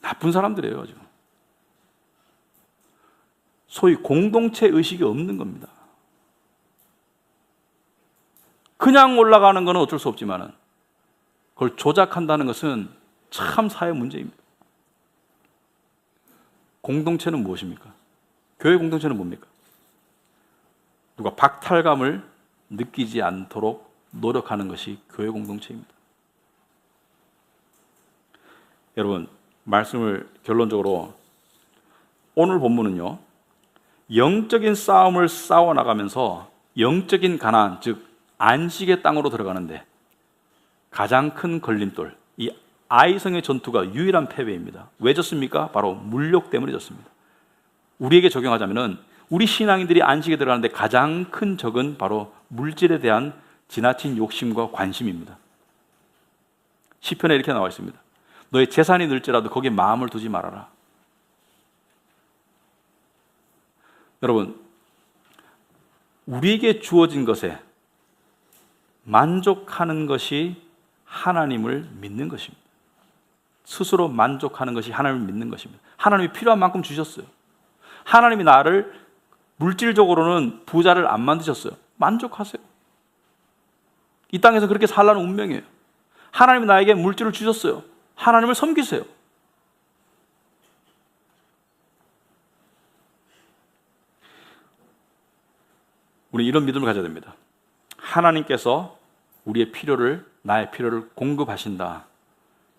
나쁜 사람들이에요 지금. 소위 공동체 의식이 없는 겁니다. 그냥 올라가는 것은 어쩔 수 없지만 그걸 조작한다는 것은 참 사회 문제입니다. 공동체는 무엇입니까? 교회 공동체는 뭡니까? 누가 박탈감을 느끼지 않도록 노력하는 것이 교회 공동체입니다. 여러분, 말씀을 결론적으로 오늘 본문은요, 영적인 싸움을 싸워나가면서 영적인 가나안, 즉 안식의 땅으로 들어가는데 가장 큰 걸림돌, 이 아이성의 전투가 유일한 패배입니다. 왜 졌습니까? 바로 물욕 때문에 졌습니다. 우리에게 적용하자면은 우리 신앙인들이 안식에 들어가는데 가장 큰 적은 바로 물질에 대한 지나친 욕심과 관심입니다. 시편에 이렇게 나와 있습니다. 너의 재산이 늘지라도 거기에 마음을 두지 말아라. 여러분, 우리에게 주어진 것에 만족하는 것이 하나님을 믿는 것입니다. 스스로 만족하는 것이 하나님을 믿는 것입니다. 하나님이 필요한 만큼 주셨어요. 하나님이 나를 물질적으로는 부자를 안 만드셨어요. 만족하세요. 이 땅에서 그렇게 살라는 운명이에요. 하나님이 나에게 물질을 주셨어요. 하나님을 섬기세요. 우리 이런 믿음을 가져야 됩니다. 하나님께서 우리의 필요를, 나의 필요를 공급하신다.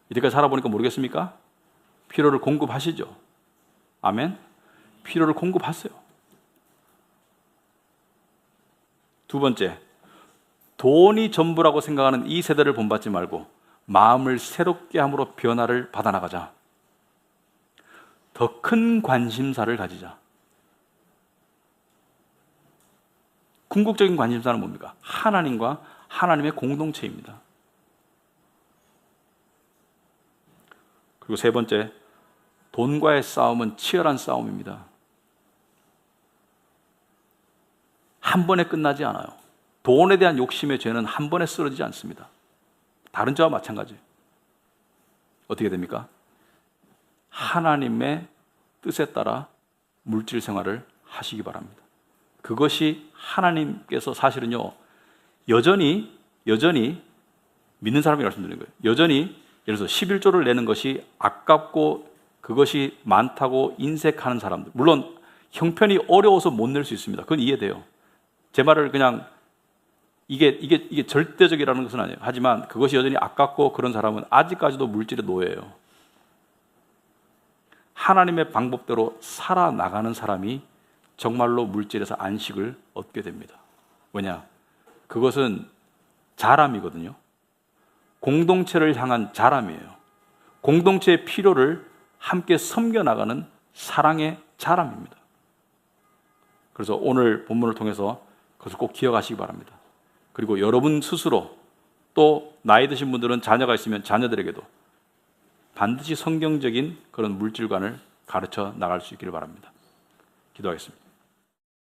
이때까지 살아보니까 모르겠습니까? 필요를 공급하시죠. 아멘. 필요를 공급하세요. 두 번째, 돈이 전부라고 생각하는 이 세대를 본받지 말고 마음을 새롭게 함으로 변화를 받아나가자. 더 큰 관심사를 가지자. 궁극적인 관심사는 뭡니까? 하나님과 하나님의 공동체입니다. 그리고 세 번째, 돈과의 싸움은 치열한 싸움입니다. 한 번에 끝나지 않아요. 돈에 대한 욕심의 죄는 한 번에 쓰러지지 않습니다. 다른 죄와 마찬가지예요. 어떻게 됩니까? 하나님의 뜻에 따라 물질 생활을 하시기 바랍니다. 그것이 하나님께서 사실은요, 여전히 믿는 사람이 말씀드리는 거예요. 여전히 예를 들어서 11조를 내는 것이 아깝고 그것이 많다고 인색하는 사람들, 물론 형편이 어려워서 못 낼 수 있습니다. 그건 이해돼요. 제 말을 그냥 이게 절대적이라는 것은 아니에요. 하지만 그것이 여전히 아깝고 그런 사람은 아직까지도 물질의 노예예요. 하나님의 방법대로 살아나가는 사람이 정말로 물질에서 안식을 얻게 됩니다. 왜냐? 그것은 자람이거든요. 공동체를 향한 자람이에요. 공동체의 필요를 함께 섬겨나가는 사랑의 자람입니다. 그래서 오늘 본문을 통해서 그것을 꼭 기억하시기 바랍니다. 그리고 여러분 스스로 또 나이 드신 분들은 자녀가 있으면 자녀들에게도 반드시 성경적인 그런 물질관을 가르쳐 나갈 수 있기를 바랍니다. 기도하겠습니다.